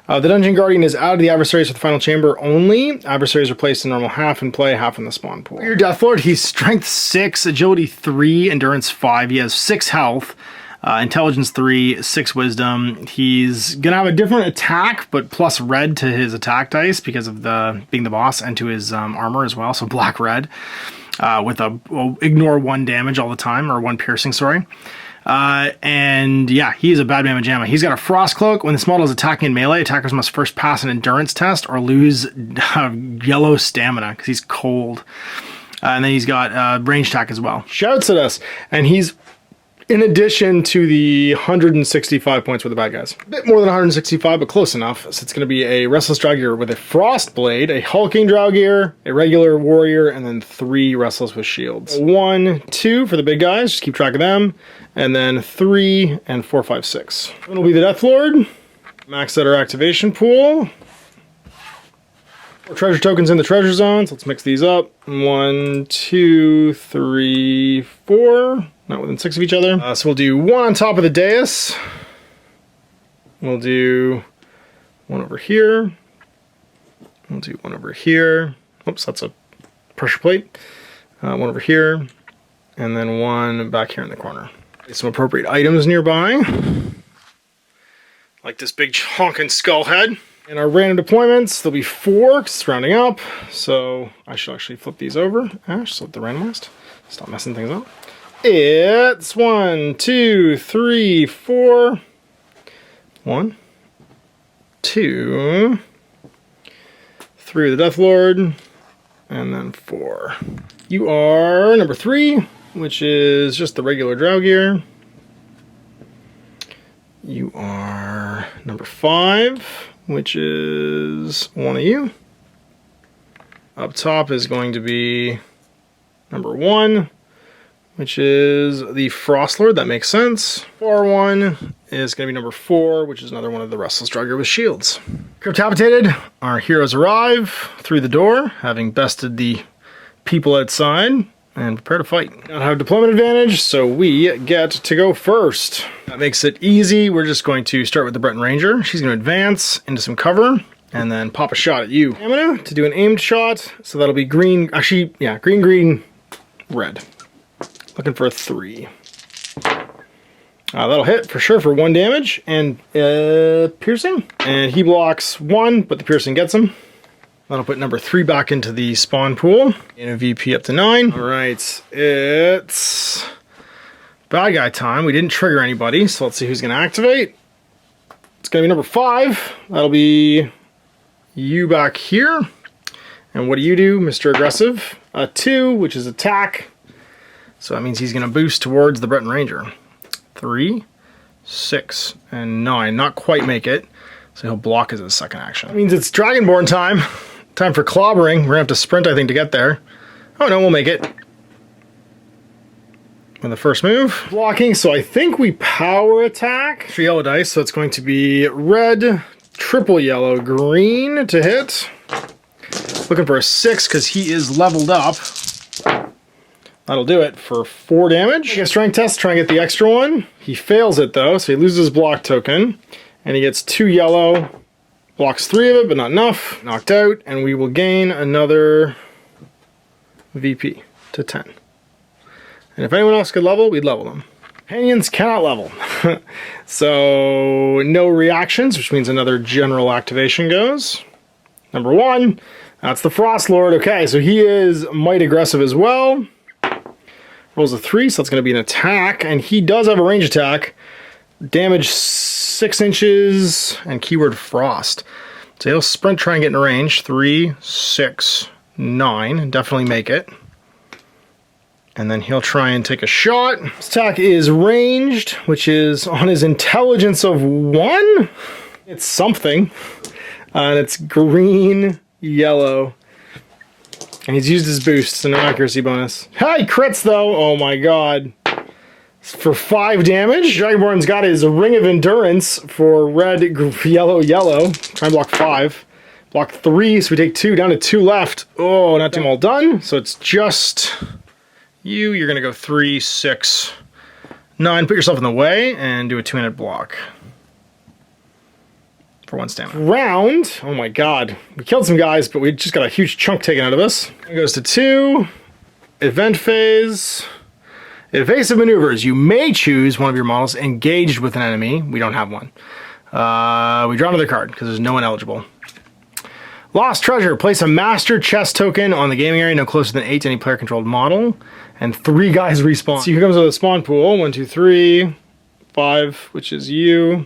Speaker 1: The Dungeon Guardian is out of the adversaries for the final chamber only. Adversaries are placed in normal half in play, half in the spawn pool. Your Deathlord, he's strength 6, agility 3, endurance 5. He has 6 health, intelligence 3, 6 wisdom. He's gonna have a different attack, but plus red to his attack dice because of being the boss, and to his armor as well, so black red. With a ignore 1 damage all the time, or 1 piercing, sorry. And yeah, he's a bad mamma jamma. He's got a frost cloak. When this model is attacking in melee, attackers must first pass an endurance test or lose yellow stamina because he's cold. And then he's got range attack as well. Shouts at us, and he's in addition to the 165 points for the bad guys. A bit more than 165, but close enough. So it's going to be a Restless Draugr with a Frost Blade, a Hulking Draugr, a regular Warrior, and then 3 Restless with shields. 1, 2 for the big guys, just keep track of them. And then 3 and 4, 5, 6. One will be the Death Lord. Max out our activation pool. 4 treasure tokens in the treasure zone, so let's mix these up. 1, 2, 3, 4. Not within 6 of each other. So we'll do 1 on top of the dais. We'll do 1 over here. We'll do 1 over here. Oops, that's a pressure plate. 1 over here. And then 1 back here in the corner. Some appropriate items nearby. Like this big honking skull head. In our random deployments, there'll be 4, because it's rounding up. So I should actually flip these over. Ash, so the randomized. Stop messing things up. It's 1, 2, 3, 4. 1, 2, 3 of the Death Lord, and then 4. You are number 3, which is just the regular Draugr. You are number 5, which is one of you. Up top is going to be number 1. Which is the Frost Lord, that makes sense. Far one is going to be number 4, which is another one of the Restless Draugr with shields. Cryptabitated, our heroes arrive through the door, having bested the people outside, and prepare to fight. Not have deployment advantage, so we get to go first. That makes it easy. We're just going to start with the Breton Ranger. She's going to advance into some cover, and then pop a shot at you. Stamina to do an aimed shot, so that'll be green, actually, yeah, green, green, red. Looking for a 3. That'll hit for sure for 1 damage and piercing. And he blocks 1, but the piercing gets him. That'll put number 3 back into the spawn pool. And a VP up to 9. All right, it's bad guy time. We didn't trigger anybody, so let's see who's going to activate. It's going to be number 5. That'll be you back here. And what do you do, Mr. Aggressive? A 2, which is attack. So that means he's going to boost towards the Breton Ranger. 3, 6, and 9. Not quite make it. So he'll block as his second action. That means it's Dragonborn time. Time for clobbering. We're going to have to sprint, I think, to get there. Oh no, we'll make it. With the first move. Blocking, so I think we power attack. 3 yellow dice, so it's going to be red, triple yellow, green to hit. Looking for a 6 because he is leveled up. That'll do it for 4 damage. Make a strength test, try and get the extra 1. He fails it though, so he loses his block token. And he gets 2 yellow. Blocks 3 of it, but not enough. Knocked out, and we will gain another VP to 10. And if anyone else could level, we'd level them. Companions cannot level. So no reactions, which means another general activation goes. Number 1, that's the Frost Lord. Okay, so he is might aggressive as well. Rolls a 3, so that's going to be an attack, and he does have a range attack. Damage 6 inches, and keyword frost. So he'll sprint, try and get in range. 3, 6, 9, definitely make it. And then he'll try and take a shot. His attack is ranged, which is on his intelligence of 1. It's something, and it's green, yellow. And he's used his boost, so no accuracy bonus. Hi, crits though! Oh my god. For 5 damage. Dragonborn's got his Ring of Endurance for red, yellow, yellow. Try and block 5. Block 3, so we take 2, down to 2 left. Oh, not all done. So it's just you. You're gonna go 3, 6, 9. Put yourself in the way and do a 2-minute block. For 1 stamina. Round. Oh my god. We killed some guys, but we just got a huge chunk taken out of us. It goes to 2. Event phase. Evasive maneuvers. You may choose one of your models engaged with an enemy. We don't have one. We draw another card because there's no one eligible. Lost treasure. Place a master chest token on the gaming area no closer than 8 to any player-controlled model. And 3 guys respawn. See who comes with a spawn pool. 1, 2, 3. 5, which is you.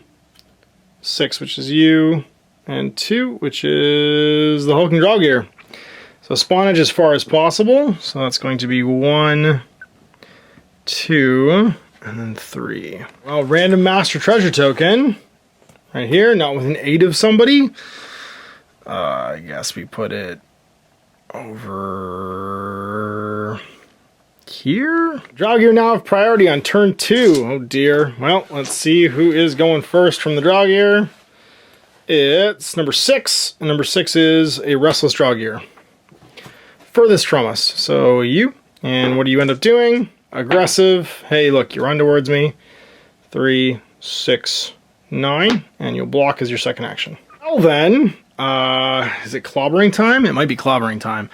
Speaker 1: 6, which is you. And 2, which is the hulking Draugr. So spawnage as far as possible. So that's going to be 1, 2, and then 3. Well, random master treasure token. Right here, not within 8 of somebody. I guess we put it over here. Draugr now have priority on turn 2. Oh dear. Well, let's see who is going first from the Draugr. It's number 6, and number 6 is a restless Draugr. Furthest from us. So you, and what do you end up doing? Aggressive. Hey, look, you run towards me. 3, 6, 9, and you'll block as your second action. Well then, is it clobbering time? It might be clobbering time.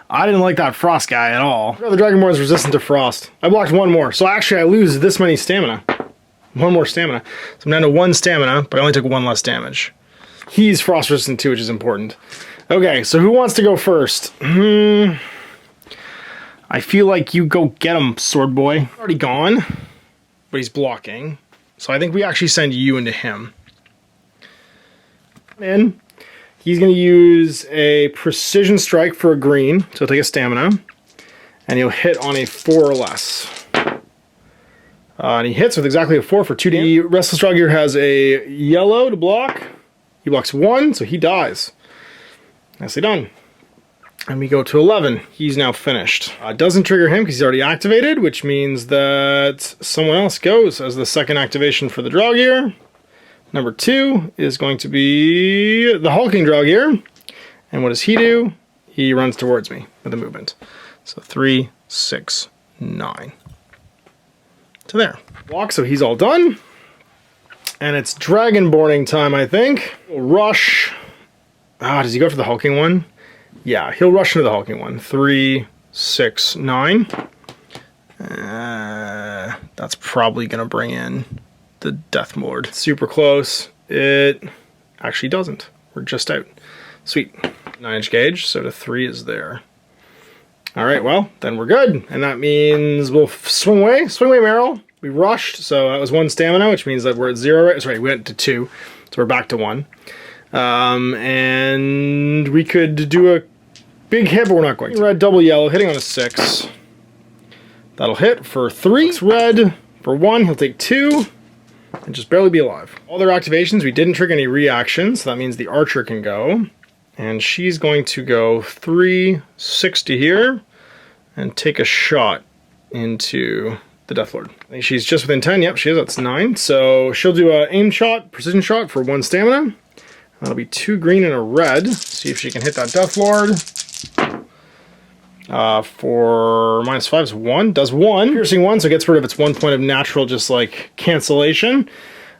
Speaker 1: I didn't like that frost guy at all. The Dragonborn is resistant to frost. I blocked 1 more, so actually I lose this many stamina. 1 more stamina. So I'm down to 1 stamina, but I only took 1 less damage. He's frost resistant too, which is important. Okay, so who wants to go first? I feel like you go get him, sword boy. Already gone, but he's blocking. So I think we actually send you into him. And he's going to use a precision strike for a green, so he'll take a stamina, and he'll hit on a 4 or less. And he hits with exactly a 4 for 2 damage. The restless Draugr has a yellow to block. He blocks 1, so he dies. Nicely done. And we go to 11. He's now finished. Doesn't trigger him because he's already activated, which means that someone else goes as the second activation for the Draugr. Number 2 is going to be the hulking Draugr. And what does he do? He runs towards me with a movement. So 3, 6, 9. To there. Walk, so he's all done. And it's Dragonborning time, I think. We'll rush. Does he go for the hulking one? Yeah, he'll rush into the hulking one. 3, 6, 9. That's probably going to bring in the Death Lord. Super close. It actually doesn't. We're just out. Sweet. 9-inch gauge, so the 3 is there. Alright, well, then we're good. And that means we'll swing away. Swing away, Meryl. We rushed, so that was 1 stamina, which means that we're at 0. Sorry, we went to 2, so we're back to 1. And we could do a big hit, but we're not going to. Red, double yellow, hitting on a 6. That'll hit for 3. It's red for 1. He'll take 2 and just barely be alive. All their activations, we didn't trigger any reactions, so that means the archer can go. And she's going to go 3, 6 to here and take a shot into the Death Lord. I think she's just within 10. Yep, she is. That's 9. So she'll do an aim shot, precision shot for 1 stamina. That'll be 2 green and a red. See if she can hit that Death Lord. For -5 is 1. Does 1. Piercing 1, so it gets rid of its 1 point of natural, just like cancellation.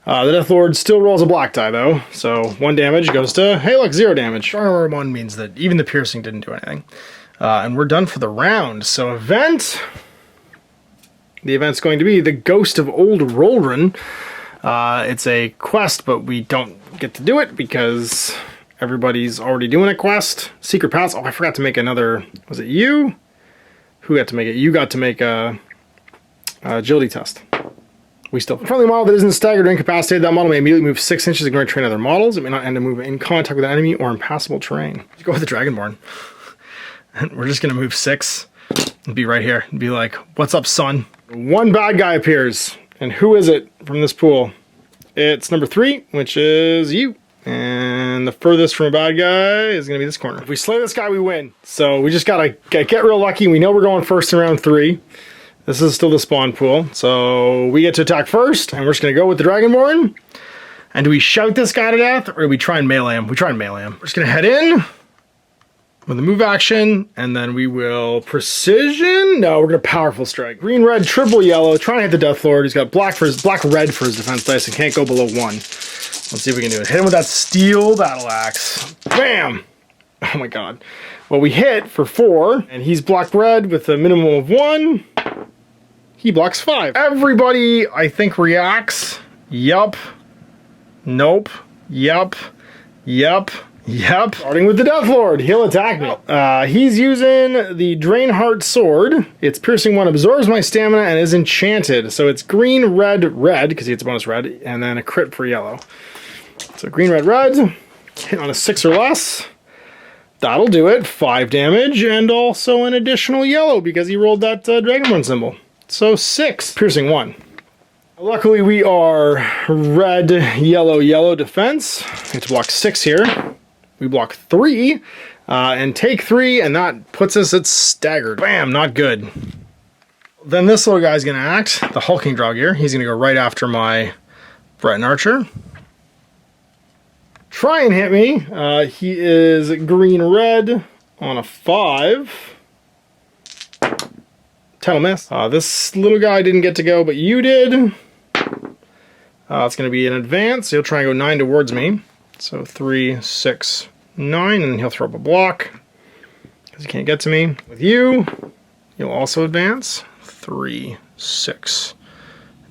Speaker 1: The Death Lord still rolls a black die though. So 1 damage goes to, hey look, 0 damage. Armor 1 means that even the piercing didn't do anything. And we're done for the round. So event. The event's going to be the Ghost of Old Roldran. It's a quest, but we don't get to do it because everybody's already doing a quest. Secret paths. Oh, I forgot to make another. Was it you? Who got to make it? You got to make a agility test. We still. Friendly model that isn't staggered or incapacitated. That model may immediately move 6 inches, ignoring train other models. It may not end to move in contact with an enemy or impassable terrain. Let's go with the Dragonborn. And we're just gonna move 6 and be right here and be like, "What's up, son?" 1 bad guy appears, and who is it from this pool? It's number 3, which is you. And the furthest from a bad guy is going to be this corner. If we slay this guy, we win. So we just got to get real lucky. We know we're going first in round 3. This is still the spawn pool. So we get to attack first, and we're just going to go with the Dragonborn. And do we shout this guy to death, or do we try and melee him? We try and melee him. We're just going to head in with a move action, and then we will precision. No, we're going to powerful strike. Green, red, triple yellow. Trying to hit the Death Lord. He's got black red for his defense dice and can't go below 1. Let's see if we can do it. Hit him with that steel battle axe. Bam! Oh my god. Well, we hit for 4, and he's blocked red with a minimum of 1. He blocks 5. Everybody, I think, reacts. Yup. Nope. Yup. Yup. Yep. Starting with the Death Lord. He'll attack me. He's using the Drainheart Sword. It's piercing 1, absorbs my stamina, and is enchanted. So it's green, red, red, because he gets a bonus red, and then a crit for yellow. So green, red, red. Hit on a 6 or less. That'll do it. 5 damage, and also an additional yellow because he rolled that Dragonborn symbol. So 6. Piercing 1. Luckily, we are red, yellow, yellow defense. We have to block 6 here. We block 3 and take 3, and that puts us at staggered. Bam, not good. Then this little guy's going to act, the hulking Draugr. He's going to go right after my Breton Archer. Try and hit me. He is green-red on a 5. 10 will miss. This little guy didn't get to go, but you did. It's going to be an advance. He'll try and go 9 towards me. So 3, 6, 9, and he'll throw up a block because he can't get to me. With you, you'll also advance. 3, 6,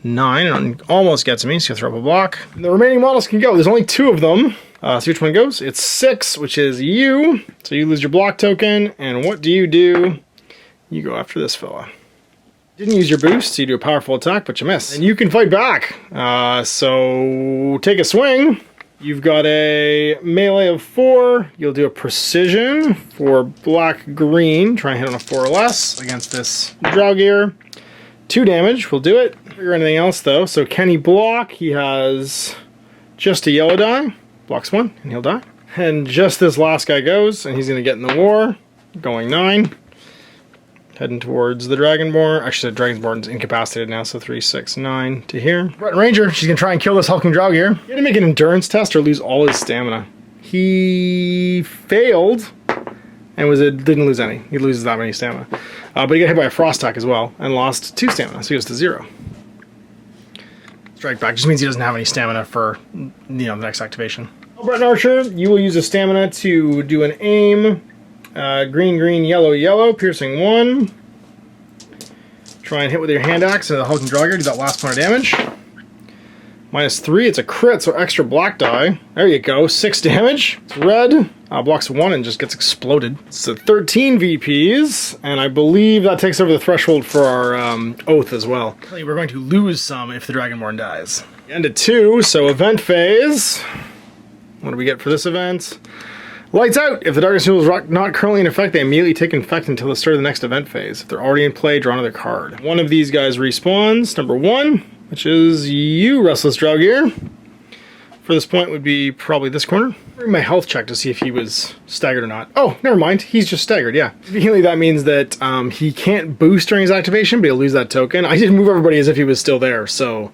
Speaker 1: 9, and almost gets me, so you'll throw up a block. And the remaining models can go. There's only 2 of them. See which one goes. It's 6, which is you. So you lose your block token, and what do? You go after this fella. Didn't use your boost, so you do a powerful attack, but you miss. And you can fight back. So take a swing. You've got a melee of 4. You'll do a precision for black-green. Try and hit on a 4 or less against this Draugr. 2 damage will do it. Figure anything else, though. So can he block? He has just a yellow die. Blocks 1, and he'll die. And just this last guy goes, and he's going to get in the war. Going 9. Heading towards the Dragonborn. Actually, the Dragonborn's incapacitated now, so 3, 6, 9 to here. Breton Ranger, she's going to try and kill this hulking Draugr. He had to make an endurance test or lose all his stamina. He failed and didn't lose any. He loses that many stamina. But he got hit by a frost attack as well and lost 2 stamina, so he goes to 0. Strike back just means he doesn't have any stamina for the next activation. Breton Archer, you will use a stamina to do an aim. Green, green, yellow, yellow, piercing 1. Try and hit with your hand axe and the hulking Draugr, do that last point of damage. -3, it's a crit, so extra black die. There you go, 6 damage. It's red, blocks 1 and just gets exploded. So 13 VPs, and I believe that takes over the threshold for our oath as well. We're going to lose some if the Dragonborn dies. End at 2, so event phase. What do we get for this event? Lights out! If the darkness tool is not currently in effect, they immediately take effect until the start of the next event phase. If they're already in play, draw another card. One of these guys respawns, number 1, which is you, Restless Draugr. For this point would be probably this corner. Bring my health check to see if he was staggered or not. Oh, never mind. He's just staggered, yeah. Conveniently, that means that he can't boost during his activation, but he'll lose that token. I did move everybody as if he was still there, so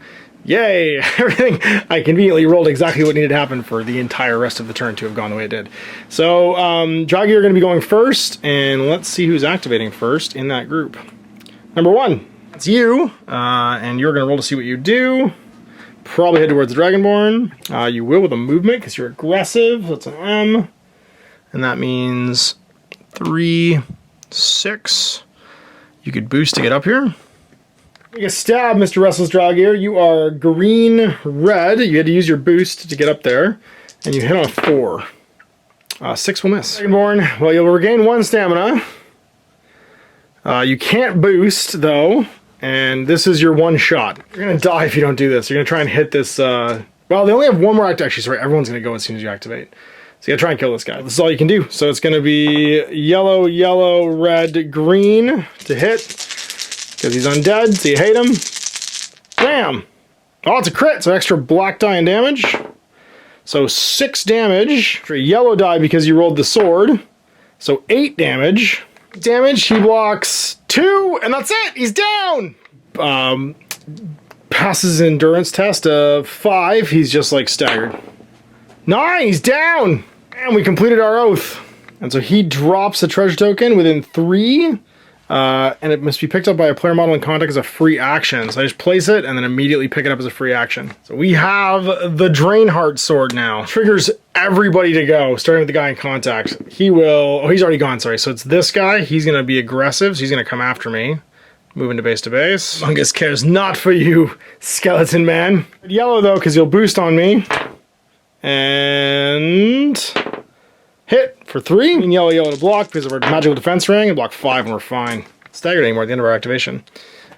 Speaker 1: yay! Everything, I conveniently rolled exactly what needed to happen for the entire rest of the turn to have gone the way it did. So, Draugr are going to be going first, and let's see who's activating first in that group. Number 1, that's you, and you're going to roll to see what you do. Probably head towards the Dragonborn. You will with a movement, because you're aggressive, that's an M. And that means 3, 6. You could boost to get up here. Take a stab, Mr. Restless Draugr. You are green-red. You had to use your boost to get up there. And you hit on a 4. 6 will miss. Dragonborn, well, you'll regain 1 stamina. You can't boost, though. And this is your 1 shot. You're going to die if you don't do this. You're going to try and hit this... well, they only have 1 more act. Actually, sorry. Everyone's going to go as soon as you activate. So you got to try and kill this guy. This is all you can do. So it's going to be yellow, yellow, red, green to hit. Because he's undead, so you hate him. Bam! Oh, it's a crit, so extra black die and damage. So 6 damage. For a yellow die because you rolled the sword. So 8 damage. He blocks 2, and that's it! He's down! Passes an endurance test of 5. He's just like staggered. 9! He's down! And we completed our oath. And so he drops a treasure token within 3. And it must be picked up by a player model in contact as a free action. So I just place it and then immediately pick it up as a free action. So we have the Drainheart Sword now. Triggers everybody to go, starting with the guy in contact. He will... Oh, he's already gone, sorry. So it's this guy. He's going to be aggressive, so he's going to come after me. Moving to base to base. Fungus cares not for you, skeleton man. Yellow, though, because he'll boost on me. And...
Speaker 2: Hit for 3. Green, yellow, yellow to block because of our magical defense ring, and block 5 and we're fine. Staggered anymore at the end of our activation.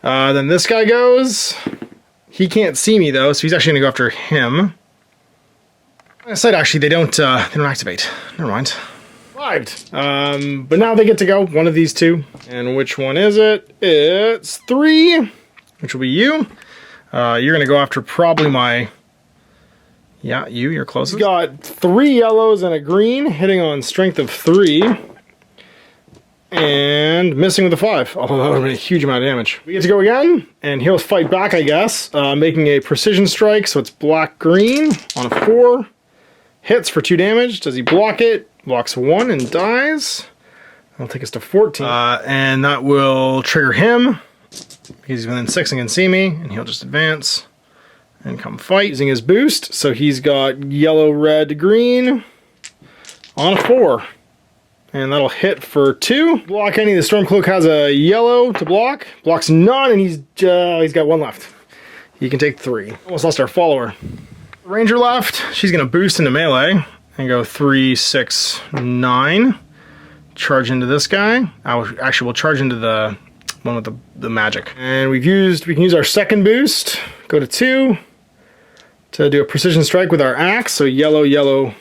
Speaker 2: Then this guy goes. He can't see me though, so he's actually gonna go after him. I said actually they don't activate. Never mind. Survived. But now they get to go, one of these two. And which one is it? It's 3, which will be you. You're gonna go after probably my, yeah, you're closest. He's got 3 yellows and a green, hitting on strength of 3. And missing with a 5. Although that would have been a huge amount of damage. We get to go again, and he'll fight back, I guess. Making a precision strike, so it's black-green on a 4. Hits for 2 damage. Does he block it? Blocks 1 and dies. That'll take us to 14. And that will trigger him, because he's within 6 and can see me, and he'll just advance and come fight. Using his boost, so he's got yellow, red, green on a 4. And that'll hit for 2. Block any. The Stormcloak has a yellow to block. Blocks none, and he's got 1 left. He can take 3. Almost lost our follower. Ranger left. She's going to boost into melee and go 3, 6, 9. Charge into this guy. We'll charge into the one with the magic. And we can use our second boost. Go to 2 to do a precision strike with our axe. So yellow, yellow,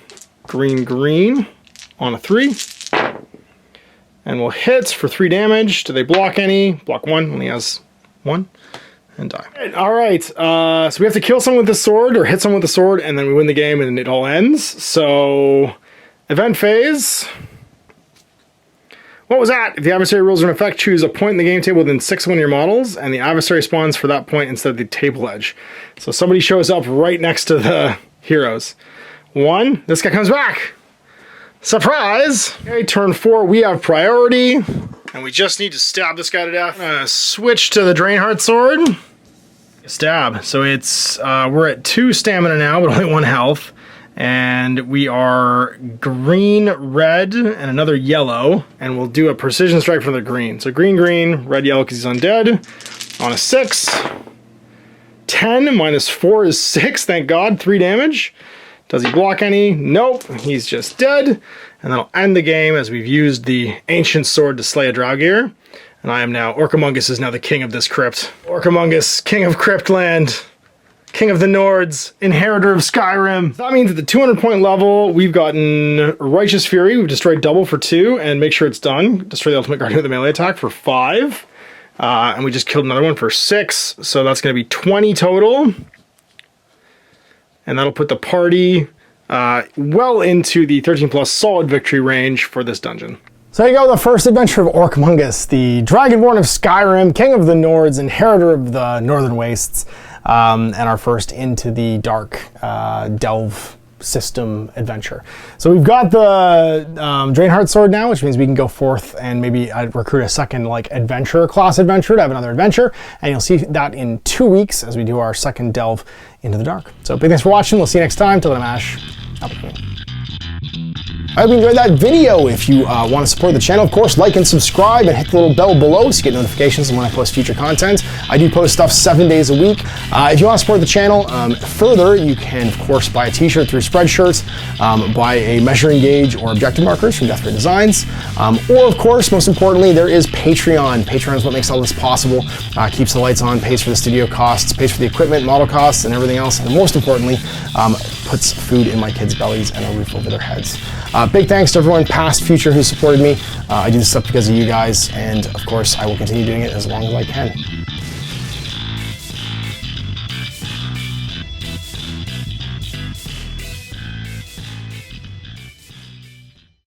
Speaker 2: green, green on a 3. And we'll hit for 3 damage. Do they block any? Block 1, only has 1. And die. Alright, so we have to kill someone with the sword, or hit someone with the sword, and then we win the game and it all ends. So, event phase. What was that? If the adversary rules are in effect, choose a point in the game table within 6 of one of your models, and the adversary spawns for that point instead of the table edge. So somebody shows up right next to the heroes. 1, this guy comes back. Surprise! Okay, turn 4, we have priority. And we just need to stab this guy to death. Switch to the Draenheart sword. Stab. So it's, we're at 2 stamina now, but only 1 health. And we are green, red, and another yellow. And we'll do a precision strike for the green. So green, green, red, yellow because he's undead. On a 6. 10 minus 4 is 6, thank God. 3 damage. Does he block any? Nope, he's just dead. And that'll end the game as we've used the ancient sword to slay a Draugr. And I am now, Orcamungus is now the king of this crypt. Orcamungus, king of Cryptland, king of the Nords, inheritor of Skyrim. That means at the 200 point level, we've gotten Righteous Fury. We've destroyed double for 2 and make sure it's done. Destroy the ultimate guardian with the melee attack for 5. And we just killed another one for 6. So that's gonna be 20 total. And that'll put the party well into the 13 plus solid victory range for this dungeon.
Speaker 1: So there you go, the first adventure of Orcamungus, the Dragonborn of Skyrim, king of the Nords, inheritor of the Northern Wastes, and our first into the dark delve system adventure. So we've got the Draenheart sword now, which means we can go forth and maybe recruit a second adventure class adventure to have another adventure, and you'll see that in 2 weeks as we do our second delve into the dark. So big thanks for watching. We'll see you next time. Till then, I'm Ash. I hope you enjoyed that video. If you want to support the channel, of course, like and subscribe and hit the little bell below so you get notifications when I post future content. I do post stuff 7 days a week. If you want to support the channel further, you can, of course, buy a t-shirt through Spreadshirts, buy a measuring gauge or objective markers from Deathray Designs, or, of course, most importantly, there is Patreon. Patreon is what makes all this possible, keeps the lights on, pays for the studio costs, pays for the equipment, model costs, and everything else, and most importantly, puts food in my kids' bellies and a roof over their heads. Big thanks to everyone, past, future, who supported me. I do this stuff because of you guys, and of course, I will continue doing it as long as I can.